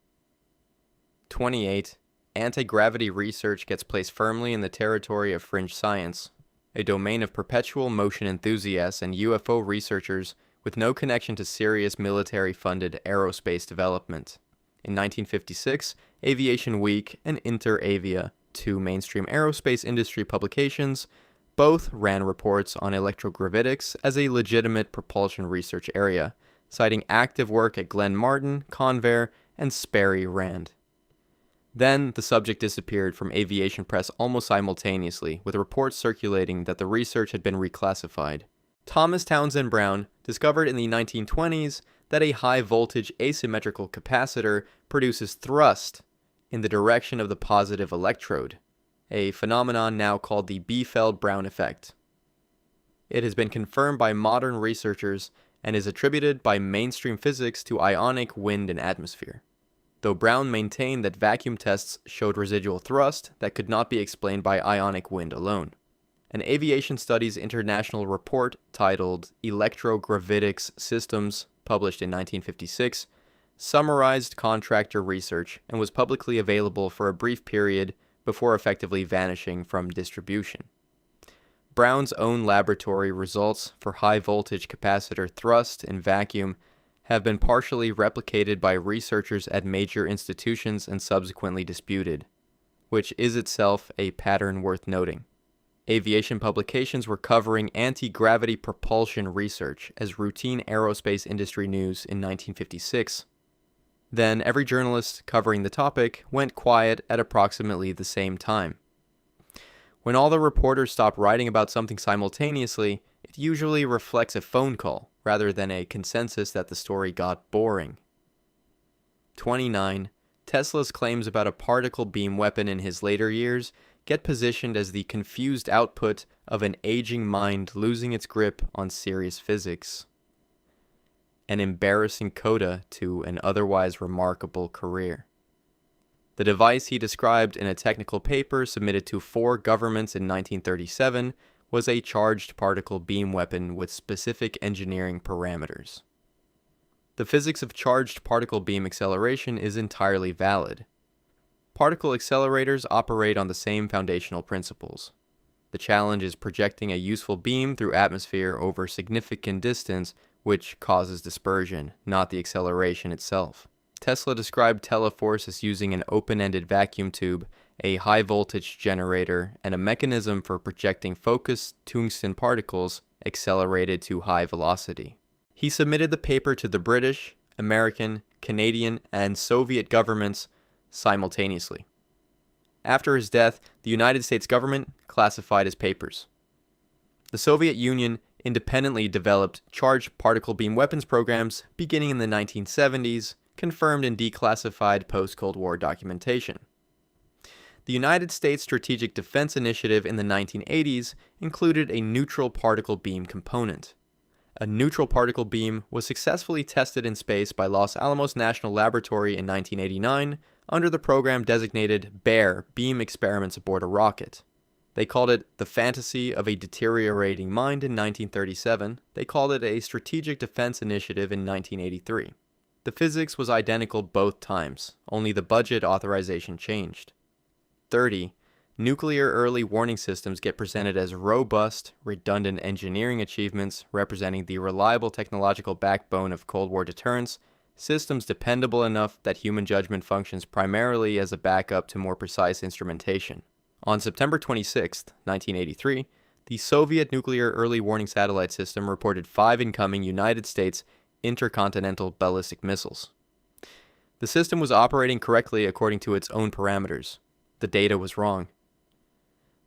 28. Anti-gravity research gets placed firmly in the territory of fringe science, a domain of perpetual motion enthusiasts and UFO researchers with no connection to serious military-funded aerospace development. In 1956, Aviation Week and Inter-Avia, two mainstream aerospace industry publications, both ran reports on electrogravitics as a legitimate propulsion research area, citing active work at Glenn Martin, Convair, and Sperry Rand. Then, the subject disappeared from aviation press almost simultaneously, with reports circulating that the research had been reclassified. Thomas Townsend Brown discovered in the 1920s that a high-voltage asymmetrical capacitor produces thrust in the direction of the positive electrode, a phenomenon now called the Biefeld-Brown effect. It has been confirmed by modern researchers and is attributed by mainstream physics to ionic wind and atmosphere, though Brown maintained that vacuum tests showed residual thrust that could not be explained by ionic wind alone. An Aviation Studies International report titled Electrogravitics Systems, published in 1956, summarized contractor research and was publicly available for a brief period before effectively vanishing from distribution. Brown's own laboratory results for high-voltage capacitor thrust in vacuum have been partially replicated by researchers at major institutions and subsequently disputed, which is itself a pattern worth noting. Aviation publications were covering anti-gravity propulsion research as routine aerospace industry news in 1956. Then every journalist covering the topic went quiet at approximately the same time. When all the reporters stop writing about something simultaneously, it usually reflects a phone call rather than a consensus that the story got boring. 29. Tesla's claims about a particle beam weapon in his later years get positioned as the confused output of an aging mind losing its grip on serious physics. An embarrassing coda to an otherwise remarkable career. The device he described in a technical paper submitted to 4 governments in 1937 was a charged particle beam weapon with specific engineering parameters. The physics of charged particle beam acceleration is entirely valid. Particle accelerators operate on the same foundational principles. The challenge is projecting a useful beam through atmosphere over significant distance, which causes dispersion, not the acceleration itself. Tesla described teleforce as using an open-ended vacuum tube, a high-voltage generator, and a mechanism for projecting focused tungsten particles accelerated to high velocity. He submitted the paper to the British, American, Canadian, and Soviet governments simultaneously. After his death, the United States government classified his papers. The Soviet Union independently developed charged particle beam weapons programs beginning in the 1970s, confirmed in declassified post-Cold War documentation. The United States Strategic Defense Initiative in the 1980s included a neutral particle beam component. A neutral particle beam was successfully tested in space by Los Alamos National Laboratory in 1989 under the program designated BEAR beam experiments aboard a rocket. They called it the fantasy of a deteriorating mind in 1937. They called it a strategic defense initiative in 1983. The physics was identical both times, only the budget authorization changed. 30. Nuclear early warning systems get presented as robust, redundant engineering achievements representing the reliable technological backbone of Cold War deterrence, systems dependable enough that human judgment functions primarily as a backup to more precise instrumentation. On September 26, 1983, the Soviet nuclear early warning satellite system reported 5 incoming United States intercontinental ballistic missiles. The system was operating correctly according to its own parameters. The data was wrong.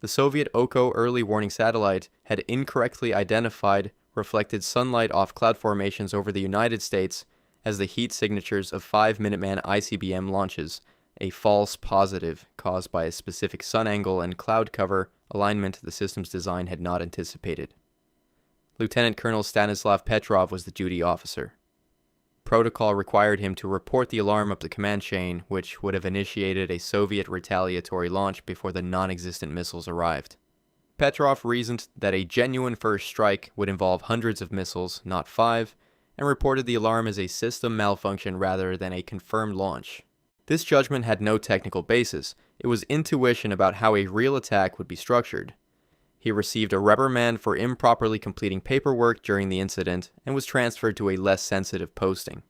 The Soviet Oko early warning satellite had incorrectly identified reflected sunlight off cloud formations over the United States as the heat signatures of 5 Minuteman ICBM launches, a false positive caused by a specific sun angle and cloud cover alignment the system's design had not anticipated. Lieutenant Colonel Stanislav Petrov was the duty officer. Protocol required him to report the alarm up the command chain, which would have initiated a Soviet retaliatory launch before the non-existent missiles arrived. Petrov reasoned that a genuine first strike would involve hundreds of missiles, not 5, and reported the alarm as a system malfunction rather than a confirmed launch. This judgment had no technical basis. It was intuition about how a real attack would be structured. He received a reprimand for improperly completing paperwork during the incident and was transferred to a less sensitive posting.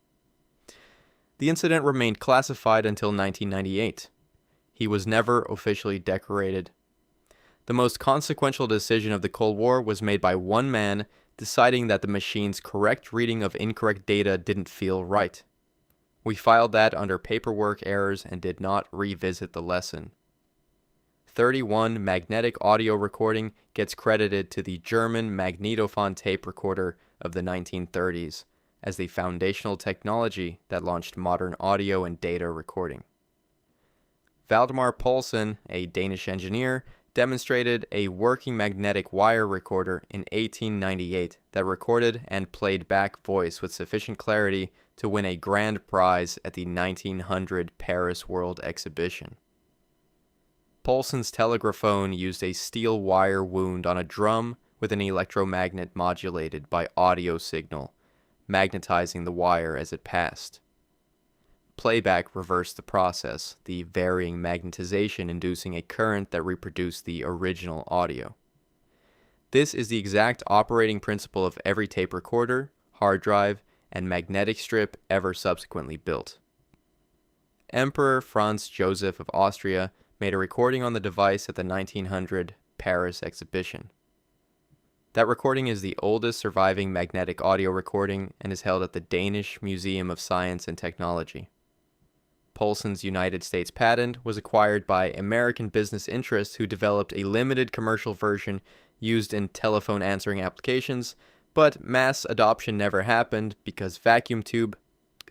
The incident remained classified until 1998. He was never officially decorated. The most consequential decision of the Cold War was made by one man deciding that the machine's correct reading of incorrect data didn't feel right. We filed that under paperwork errors and did not revisit the lesson. 31 magnetic audio recording gets credited to the German magnetophone tape recorder of the 1930s as the foundational technology that launched modern audio and data recording. Valdemar Poulsen, a Danish engineer, demonstrated a working magnetic wire recorder in 1898 that recorded and played back voice with sufficient clarity to win a grand prize at the 1900 Paris World Exhibition. Poulsen's telegraphone used a steel wire wound on a drum with an electromagnet modulated by audio signal, magnetizing the wire as it passed. Playback reversed the process, the varying magnetization inducing a current that reproduced the original audio. This is the exact operating principle of every tape recorder, hard drive, and magnetic strip ever subsequently built. Emperor Franz Joseph of Austria made a recording on the device at the 1900 Paris exhibition. That recording is the oldest surviving magnetic audio recording and is held at the Danish Museum of Science and Technology. Poulsen's United States patent was acquired by American business interests who developed a limited commercial version used in telephone answering applications, but mass adoption never happened because vacuum tube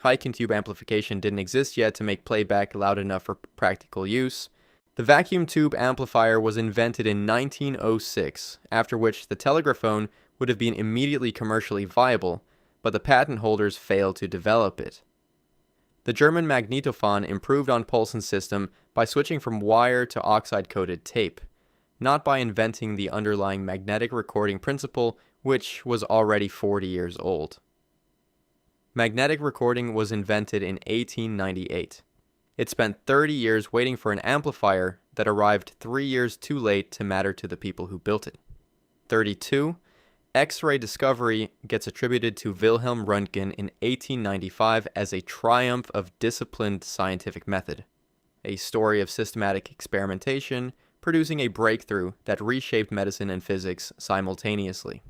amplification didn't exist yet to make playback loud enough for practical use. The vacuum tube amplifier was invented in 1906, after which the telegraphone would have been immediately commercially viable, but the patent holders failed to develop it. The German magnetophone improved on Poulsen's system by switching from wire to oxide-coated tape, not by inventing the underlying magnetic recording principle, which was already 40 years old. Magnetic recording was invented in 1898. It spent 30 years waiting for an amplifier that arrived 3 years too late to matter to the people who built it. 32. X-ray discovery gets attributed to Wilhelm Röntgen in 1895 as a triumph of disciplined scientific method, a story of systematic experimentation producing a breakthrough that reshaped medicine and physics simultaneously.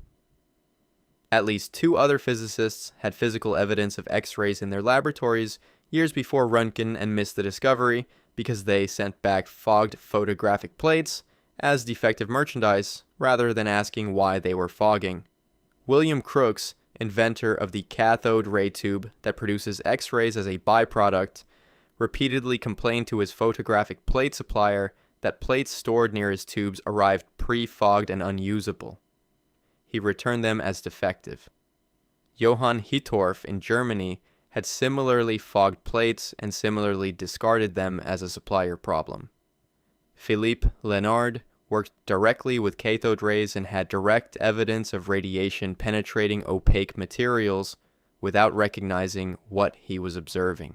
At least 2 other physicists had physical evidence of X-rays in their laboratories years before Röntgen and missed the discovery because they sent back fogged photographic plates as defective merchandise rather than asking why they were fogging. William Crookes, inventor of the cathode ray tube that produces X-rays as a byproduct, repeatedly complained to his photographic plate supplier that plates stored near his tubes arrived pre-fogged and unusable. He returned them as defective. Johann Hittorf in Germany had similarly fogged plates and similarly discarded them as a supplier problem. Philippe Lenard worked directly with cathode rays and had direct evidence of radiation penetrating opaque materials without recognizing what he was observing.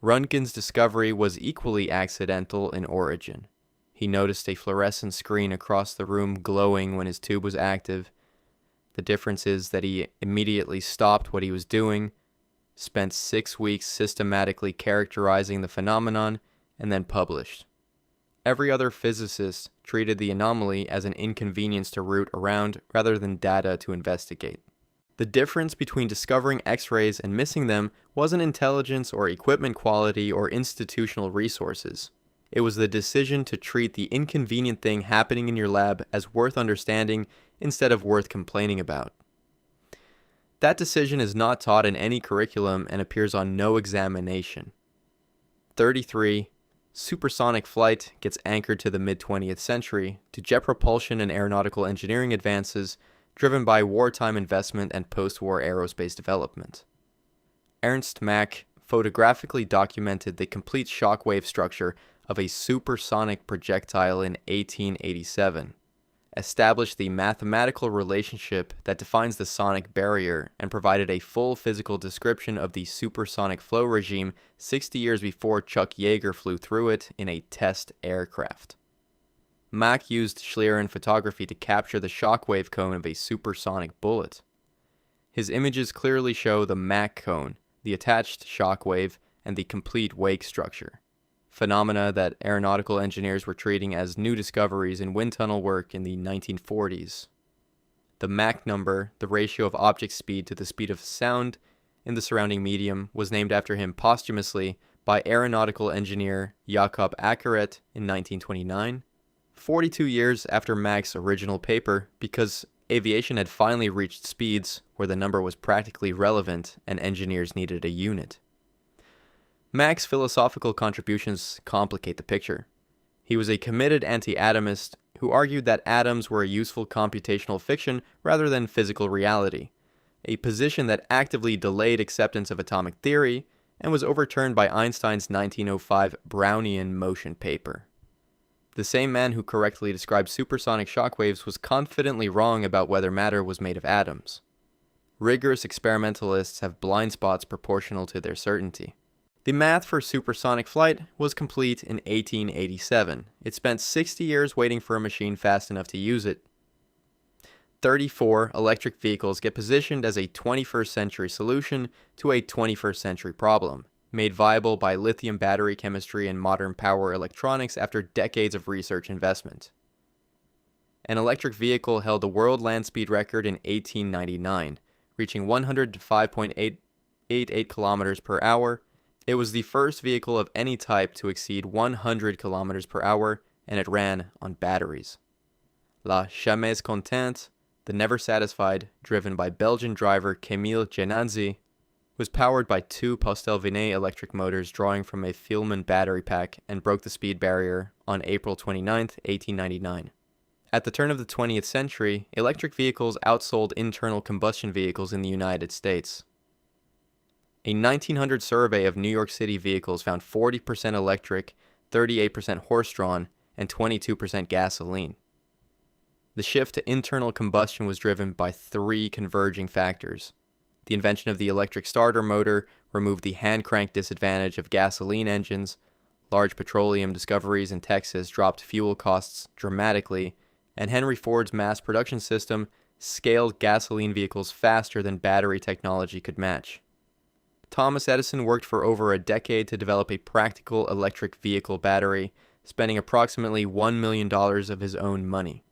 Röntgen's discovery was equally accidental in origin. He noticed a fluorescent screen across the room glowing when his tube was active. The difference is that he immediately stopped what he was doing, spent 6 weeks systematically characterizing the phenomenon, and then published. Every other physicist treated the anomaly as an inconvenience to root around rather than data to investigate. The difference between discovering X-rays and missing them wasn't intelligence or equipment quality or institutional resources. It was the decision to treat the inconvenient thing happening in your lab as worth understanding instead of worth complaining about. That decision is not taught in any curriculum and appears on no examination. 33. Supersonic flight gets anchored to the mid-20th century to jet propulsion and aeronautical engineering advances driven by wartime investment and post-war aerospace development. Ernst Mach photographically documented the complete shockwave structure of a supersonic projectile in 1887, established the mathematical relationship that defines the sonic barrier, and provided a full physical description of the supersonic flow regime 60 years before Chuck Yeager flew through it in a test aircraft. Mach used Schlieren photography to capture the shockwave cone of a supersonic bullet. His images clearly show the Mach cone, the attached shockwave, and the complete wake structure, phenomena that aeronautical engineers were treating as new discoveries in wind tunnel work in the 1940s. The Mach number, the ratio of object speed to the speed of sound in the surrounding medium, was named after him posthumously by aeronautical engineer Jakob Ackeret in 1929, 42 years after Mach's original paper, because aviation had finally reached speeds where the number was practically relevant and engineers needed a unit. Mach's philosophical contributions complicate the picture. He was a committed anti-atomist who argued that atoms were a useful computational fiction rather than physical reality, a position that actively delayed acceptance of atomic theory and was overturned by Einstein's 1905 Brownian motion paper. The same man who correctly described supersonic shockwaves was confidently wrong about whether matter was made of atoms. Rigorous experimentalists have blind spots proportional to their certainty. The math for supersonic flight was complete in 1887. It spent 60 years waiting for a machine fast enough to use it. 34 electric vehicles get positioned as a 21st century solution to a 21st century problem, made viable by lithium battery chemistry and modern power electronics after decades of research investment. An electric vehicle held the world land speed record in 1899, reaching 105.888 kilometers per hour. It was the first vehicle of any type to exceed 100 kilometers per hour, and it ran on batteries. La Jamais Contente, the Never Satisfied, driven by Belgian driver Camille Genanzi, was powered by 2 Postel-Vinet electric motors drawing from a Fielmann battery pack and broke the speed barrier on April 29, 1899. At the turn of the 20th century, electric vehicles outsold internal combustion vehicles in the United States. A 1900 survey of New York City vehicles found 40% electric, 38% horse-drawn, and 22% gasoline. The shift to internal combustion was driven by three converging factors. The invention of the electric starter motor removed the hand-crank disadvantage of gasoline engines, large petroleum discoveries in Texas dropped fuel costs dramatically, and Henry Ford's mass production system scaled gasoline vehicles faster than battery technology could match. Thomas Edison worked for over a decade to develop a practical electric vehicle battery, spending approximately $1 million of his own money.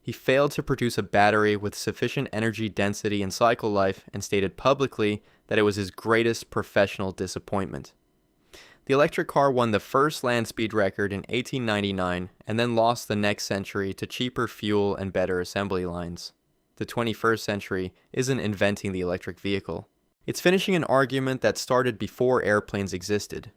He failed to produce a battery with sufficient energy density and cycle life and stated publicly that it was his greatest professional disappointment. The electric car won the first land speed record in 1899 and then lost the next century to cheaper fuel and better assembly lines. The 21st century isn't inventing the electric vehicle. It's finishing an argument that started before airplanes existed.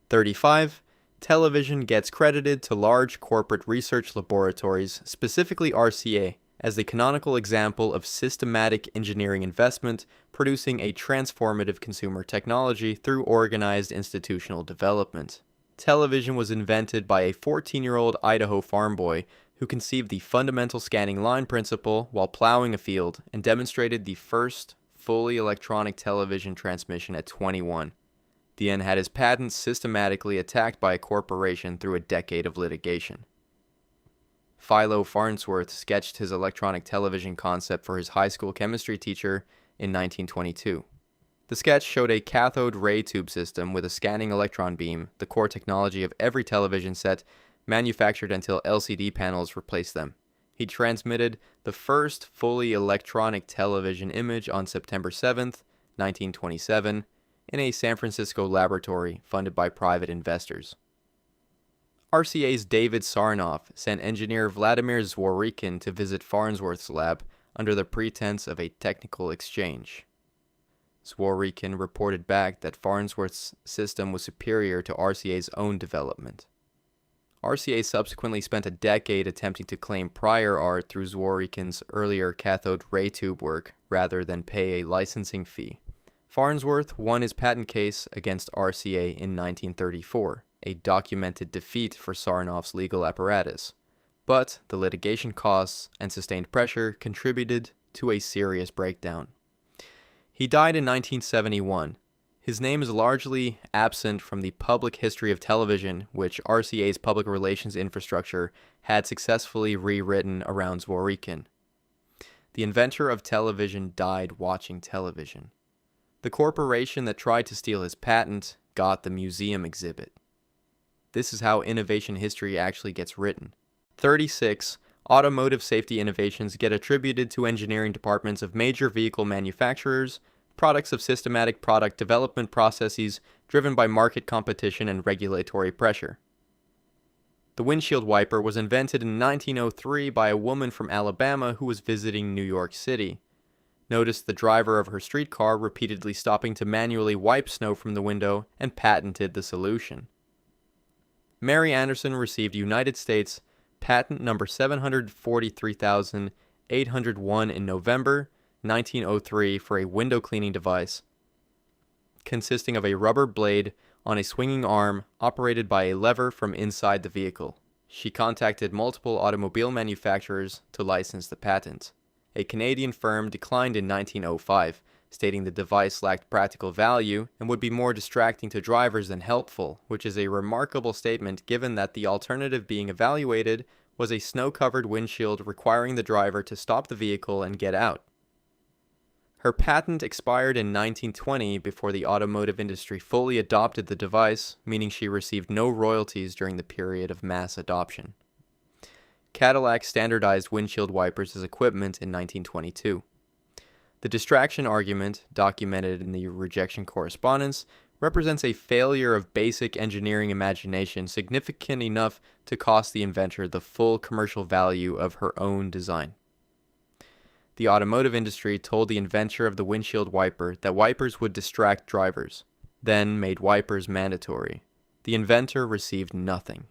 35. Television gets credited to large corporate research laboratories, specifically RCA, as the canonical example of systematic engineering investment producing a transformative consumer technology through organized institutional development. Television was invented by a 14-year-old Idaho farm boy who conceived the fundamental scanning line principle while plowing a field and demonstrated the first fully electronic television transmission at 21. The N had his patents systematically attacked by a corporation through a decade of litigation. Philo Farnsworth sketched his electronic television concept for his high school chemistry teacher in 1922. The sketch showed a cathode ray tube system with a scanning electron beam, the core technology of every television set, manufactured until LCD panels replaced them. He transmitted the first fully electronic television image on September 7th, 1927, in a San Francisco laboratory funded by private investors. RCA's David Sarnoff sent engineer Vladimir Zworykin to visit Farnsworth's lab under the pretense of a technical exchange. Zworykin reported back that Farnsworth's system was superior to RCA's own development. RCA subsequently spent a decade attempting to claim prior art through Zworykin's earlier cathode ray tube work rather than pay a licensing fee. Farnsworth won his patent case against RCA in 1934, a documented defeat for Sarnoff's legal apparatus. But the litigation costs and sustained pressure contributed to a serious breakdown. He died in 1971. His name is largely absent from the public history of television, which RCA's public relations infrastructure had successfully rewritten around Zworykin. The inventor of television died watching television. The corporation that tried to steal his patent got the museum exhibit. This is how innovation history actually gets written. 36. Automotive safety innovations get attributed to engineering departments of major vehicle manufacturers, products of systematic product development processes driven by market competition and regulatory pressure. The windshield wiper was invented in 1903 by a woman from Alabama who was visiting New York City. Notice the driver of her streetcar repeatedly stopping to manually wipe snow from the window and patented the solution. Mary Anderson received United States patent number 743,801 in November 1903 for a window cleaning device consisting of a rubber blade on a swinging arm operated by a lever from inside the vehicle. She contacted multiple automobile manufacturers to license the patent. A Canadian firm declined in 1905, stating the device lacked practical value and would be more distracting to drivers than helpful, which is a remarkable statement given that the alternative being evaluated was a snow-covered windshield requiring the driver to stop the vehicle and get out. Her patent expired in 1920 before the automotive industry fully adopted the device, meaning she received no royalties during the period of mass adoption. Cadillac standardized windshield wipers as equipment in 1922. The distraction argument, documented in the rejection correspondence, represents a failure of basic engineering imagination significant enough to cost the inventor the full commercial value of her own design. The automotive industry told the inventor of the windshield wiper that wipers would distract drivers, then made wipers mandatory. The inventor received nothing.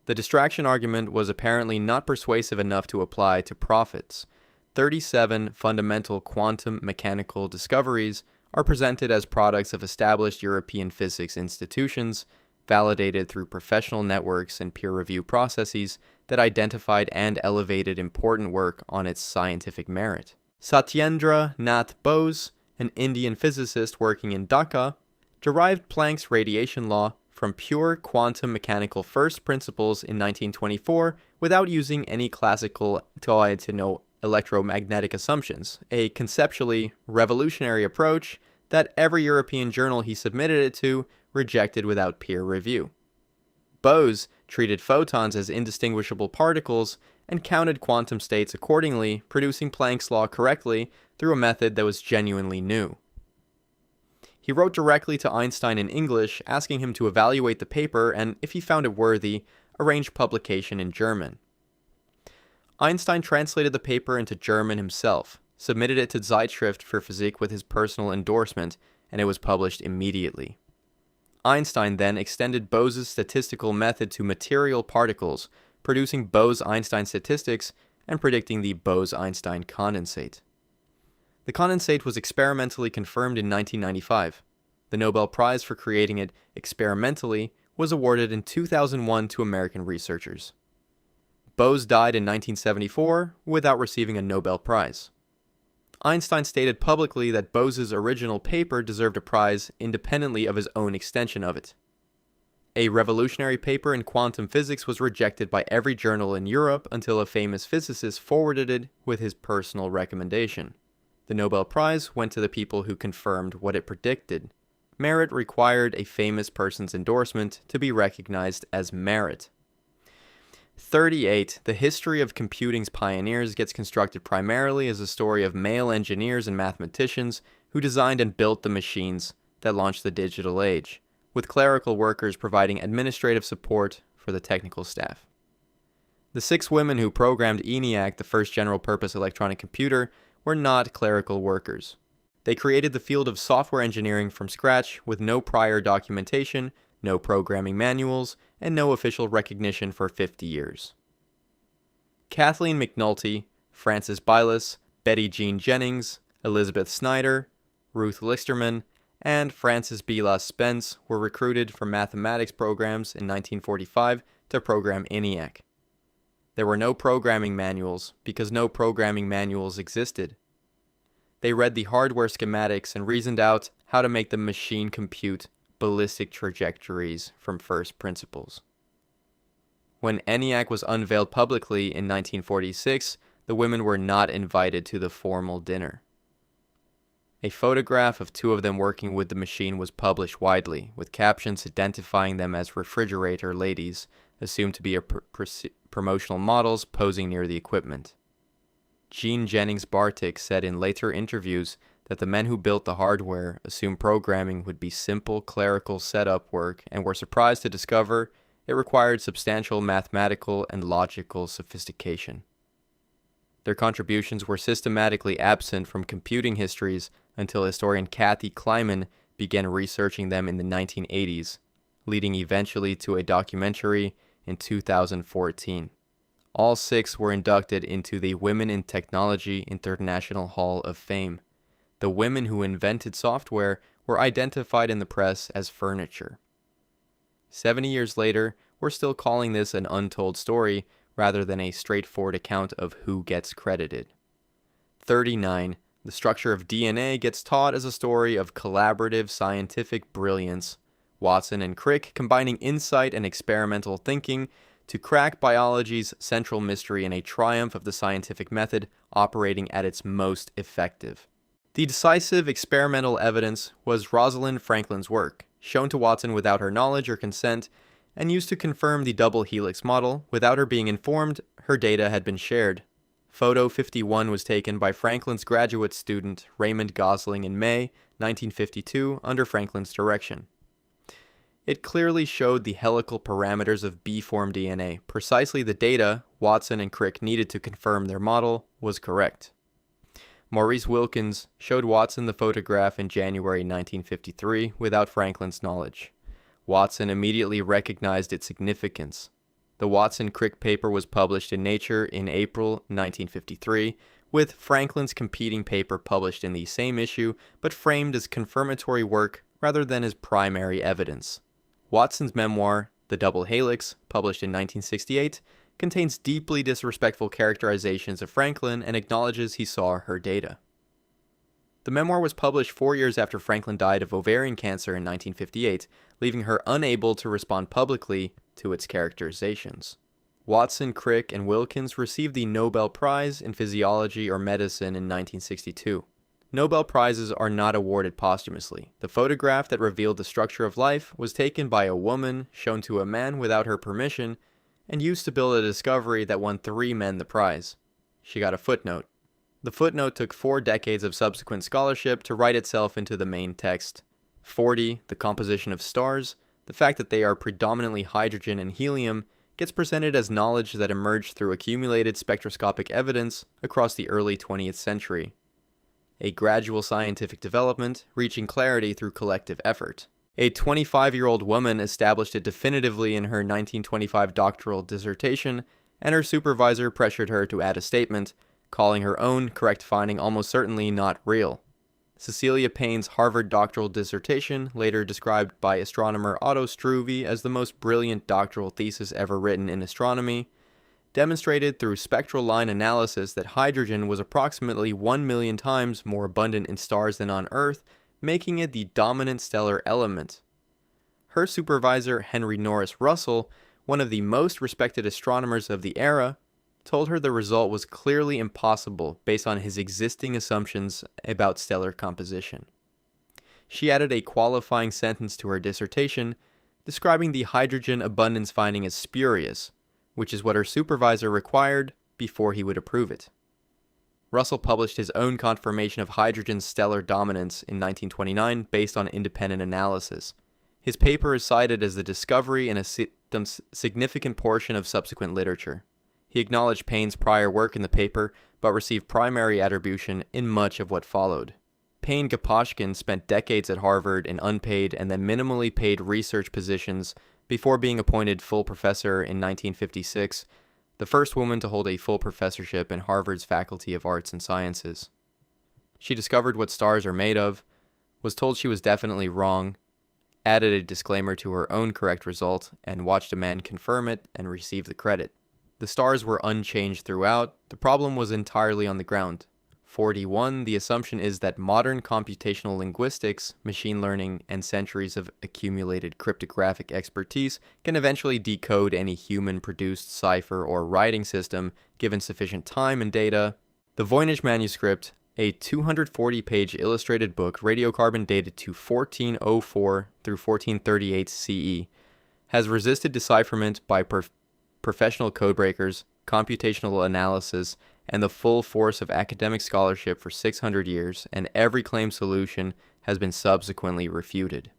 The distraction argument was apparently not persuasive enough to apply to profits. 37 fundamental quantum mechanical discoveries are presented as products of established European physics institutions, validated through professional networks and peer review processes that identified and elevated important work on its scientific merit. Satyendra Nath Bose, an Indian physicist working in Dhaka, derived Planck's radiation law from pure quantum mechanical first principles in 1924 without using any classical electromagnetic assumptions, a conceptually revolutionary approach that every European journal he submitted it to rejected without peer review. Bose treated photons as indistinguishable particles and counted quantum states accordingly, producing Planck's law correctly through a method that was genuinely new. He wrote directly to Einstein in English, asking him to evaluate the paper and, if he found it worthy, arrange publication in German. Einstein translated the paper into German himself, submitted it to Zeitschrift für Physik with his personal endorsement, and it was published immediately. Einstein then extended Bose's statistical method to material particles, producing Bose-Einstein statistics and predicting the Bose-Einstein condensate. The condensate was experimentally confirmed in 1995. The Nobel Prize for creating it experimentally was awarded in 2001 to American researchers. Bose died in 1974 without receiving a Nobel Prize. Einstein stated publicly that Bose's original paper deserved a prize independently of his own extension of it. A revolutionary paper in quantum physics was rejected by every journal in Europe until a famous physicist forwarded it with his personal recommendation. The Nobel Prize went to the people who confirmed what it predicted. Merit required a famous person's endorsement to be recognized as merit. 38. The history of computing's pioneers gets constructed primarily as a story of male engineers and mathematicians who designed and built the machines that launched the digital age, with clerical workers providing administrative support for the technical staff. The 6 women who programmed ENIAC, the first general-purpose electronic computer, were not clerical workers. They created the field of software engineering from scratch with no prior documentation, no programming manuals, and no official recognition for 50 years. Kathleen McNulty, Frances Bylas, Betty Jean Jennings, Elizabeth Snyder, Ruth Listerman, and Frances B. La Spence were recruited from mathematics programs in 1945 to program ENIAC. There were no programming manuals because no programming manuals existed. They read the hardware schematics and reasoned out how to make the machine compute ballistic trajectories from first principles. When ENIAC was unveiled publicly in 1946, the women were not invited to the formal dinner. A photograph of 2 of them working with the machine was published widely, with captions identifying them as refrigerator ladies, assumed to be promotional models posing near the equipment. Jean Jennings Bartik said in later interviews that the men who built the hardware assumed programming would be simple clerical setup work and were surprised to discover it required substantial mathematical and logical sophistication. Their contributions were systematically absent from computing histories until historian Kathy Kleiman began researching them in the 1980s, leading eventually to a documentary in 2014. All 6 were inducted into the Women in Technology International Hall of Fame. The women who invented software were identified in the press as furniture. 70 years later, we're still calling this an untold story rather than a straightforward account of who gets credited. 39. The structure of DNA gets taught as a story of collaborative scientific brilliance. Watson and Crick combining insight and experimental thinking to crack biology's central mystery in a triumph of the scientific method operating at its most effective. The decisive experimental evidence was Rosalind Franklin's work, shown to Watson without her knowledge or consent, and used to confirm the double helix model. Without her being informed, her data had been shared. Photo 51 was taken by Franklin's graduate student Raymond Gosling in May 1952 under Franklin's direction. It clearly showed the helical parameters of B-form DNA. Precisely the data Watson and Crick needed to confirm their model was correct. Maurice Wilkins showed Watson the photograph in January 1953 without Franklin's knowledge. Watson immediately recognized its significance. The Watson-Crick paper was published in Nature in April 1953, with Franklin's competing paper published in the same issue, but framed as confirmatory work rather than as primary evidence. Watson's memoir, The Double Helix, published in 1968, contains deeply disrespectful characterizations of Franklin and acknowledges he saw her data. The memoir was published 4 years after Franklin died of ovarian cancer in 1958, leaving her unable to respond publicly to its characterizations. Watson, Crick, and Wilkins received the Nobel Prize in Physiology or Medicine in 1962. Nobel Prizes are not awarded posthumously. The photograph that revealed the structure of life was taken by a woman, shown to a man without her permission, and used to build a discovery that won 3 men the prize. She got a footnote. The footnote took 4 decades of subsequent scholarship to write itself into the main text. 40, the composition of stars, the fact that they are predominantly hydrogen and helium, gets presented as knowledge that emerged through accumulated spectroscopic evidence across the early 20th century. A gradual scientific development reaching clarity through collective effort. A 25-year-old woman established it definitively in her 1925 doctoral dissertation, and her supervisor pressured her to add a statement, calling her own correct finding almost certainly not real. Cecilia Payne's Harvard doctoral dissertation, later described by astronomer Otto Struve as the most brilliant doctoral thesis ever written in astronomy, demonstrated through spectral line analysis that hydrogen was approximately 1 million times more abundant in stars than on Earth, making it the dominant stellar element. Her supervisor, Henry Norris Russell, one of the most respected astronomers of the era, told her the result was clearly impossible based on his existing assumptions about stellar composition. She added a qualifying sentence to her dissertation, describing the hydrogen abundance finding as spurious, which is what her supervisor required before he would approve it. Russell published his own confirmation of hydrogen's stellar dominance in 1929 based on independent analysis. His paper is cited as the discovery in a significant portion of subsequent literature. He acknowledged Payne's prior work in the paper, but received primary attribution in much of what followed. Payne-Gaposchkin spent decades at Harvard in unpaid and then minimally paid research positions before being appointed full professor in 1956, the first woman to hold a full professorship in Harvard's Faculty of Arts and Sciences. She discovered what stars are made of, was told she was definitely wrong, added a disclaimer to her own correct result, and watched a man confirm it and receive the credit. The stars were unchanged throughout. The problem was entirely on the ground. 41, the assumption is that modern computational linguistics, machine learning, and centuries of accumulated cryptographic expertise can eventually decode any human-produced cipher or writing system given sufficient time and data. The Voynich manuscript, a 240-page illustrated book radiocarbon dated to 1404 through 1438 CE, has resisted decipherment by professional codebreakers, computational analysis, and the full force of academic scholarship for 600 years, and every claimed solution has been subsequently refuted.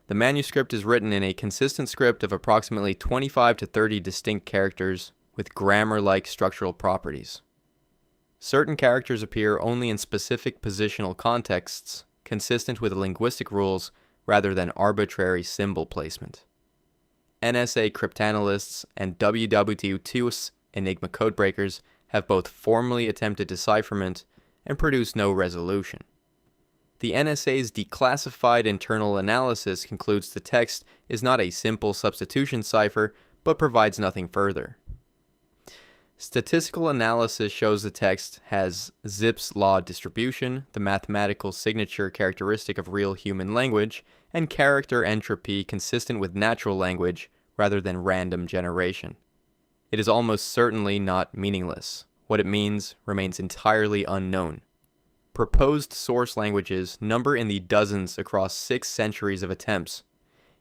The manuscript is written in a consistent script of approximately 25 to 30 distinct characters with grammar-like structural properties. Certain characters appear only in specific positional contexts, consistent with linguistic rules rather than arbitrary symbol placement. NSA cryptanalysts and WW2 Enigma codebreakers have both formally attempted decipherment and produced no resolution. The NSA's declassified internal analysis concludes the text is not a simple substitution cipher, but provides nothing further. Statistical analysis shows the text has Zipf's law distribution, the mathematical signature characteristic of real human language, and character entropy consistent with natural language rather than random generation. It is almost certainly not meaningless. What it means remains entirely unknown. Proposed source languages number in the dozens across 6 centuries of attempts.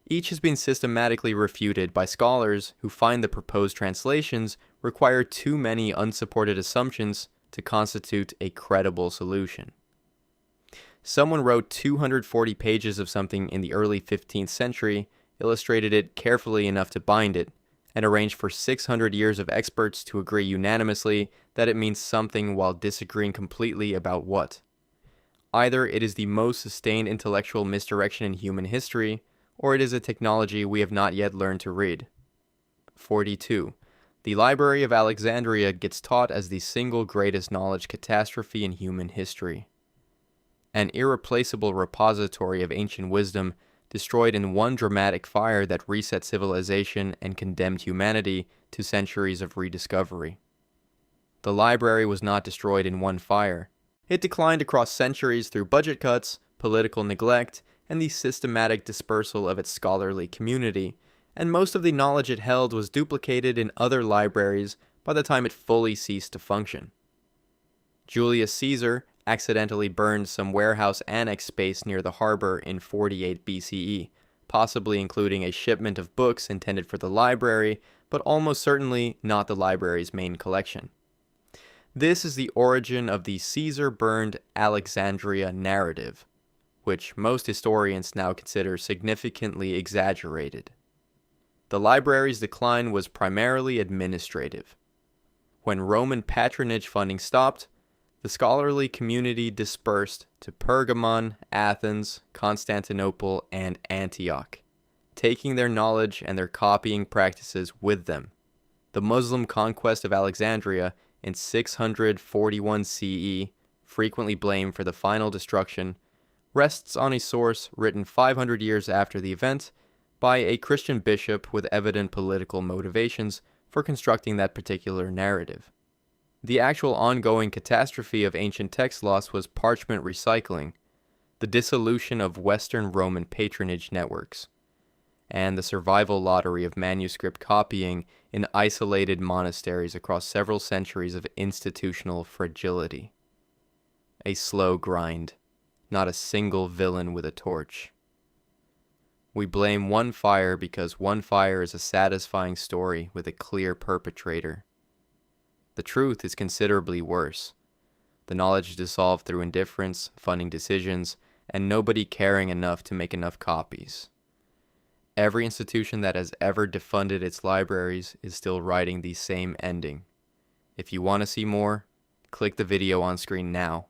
Each has been systematically refuted by scholars who find the proposed translations require too many unsupported assumptions to constitute a credible solution. Someone wrote 240 pages of something in the early 15th century, illustrated it carefully enough to bind it, and arranged for 600 years of experts to agree unanimously that it means something while disagreeing completely about what. Either it is the most sustained intellectual misdirection in human history, or it is a technology we have not yet learned to read. 42. The Library of Alexandria gets taught as the single greatest knowledge catastrophe in human history. An irreplaceable repository of ancient wisdom destroyed in one dramatic fire that reset civilization and condemned humanity to centuries of rediscovery. The library was not destroyed in one fire. It declined across centuries through budget cuts, political neglect, and the systematic dispersal of its scholarly community, and most of the knowledge it held was duplicated in other libraries by the time it fully ceased to function. Julius Caesar accidentally burned some warehouse annex space near the harbor in 48 BCE, possibly including a shipment of books intended for the library, but almost certainly not the library's main collection. This is the origin of the Caesar burned Alexandria narrative, which most historians now consider significantly exaggerated. The library's decline was primarily administrative. When Roman patronage funding stopped, the scholarly community dispersed to Pergamon, Athens, Constantinople, and Antioch, taking their knowledge and their copying practices with them. The Muslim conquest of Alexandria in 641 CE, frequently blamed for the final destruction, rests on a source written 500 years after the event by a Christian bishop with evident political motivations for constructing that particular narrative. The actual ongoing catastrophe of ancient text loss was parchment recycling, the dissolution of Western Roman patronage networks, and the survival lottery of manuscript copying in isolated monasteries across several centuries of institutional fragility. A slow grind, not a single villain with a torch. We blame one fire because one fire is a satisfying story with a clear perpetrator. The truth is considerably worse. The knowledge dissolved through indifference, funding decisions, and nobody caring enough to make enough copies. Every institution that has ever defunded its libraries is still writing the same ending. If you want to see more, click the video on screen now.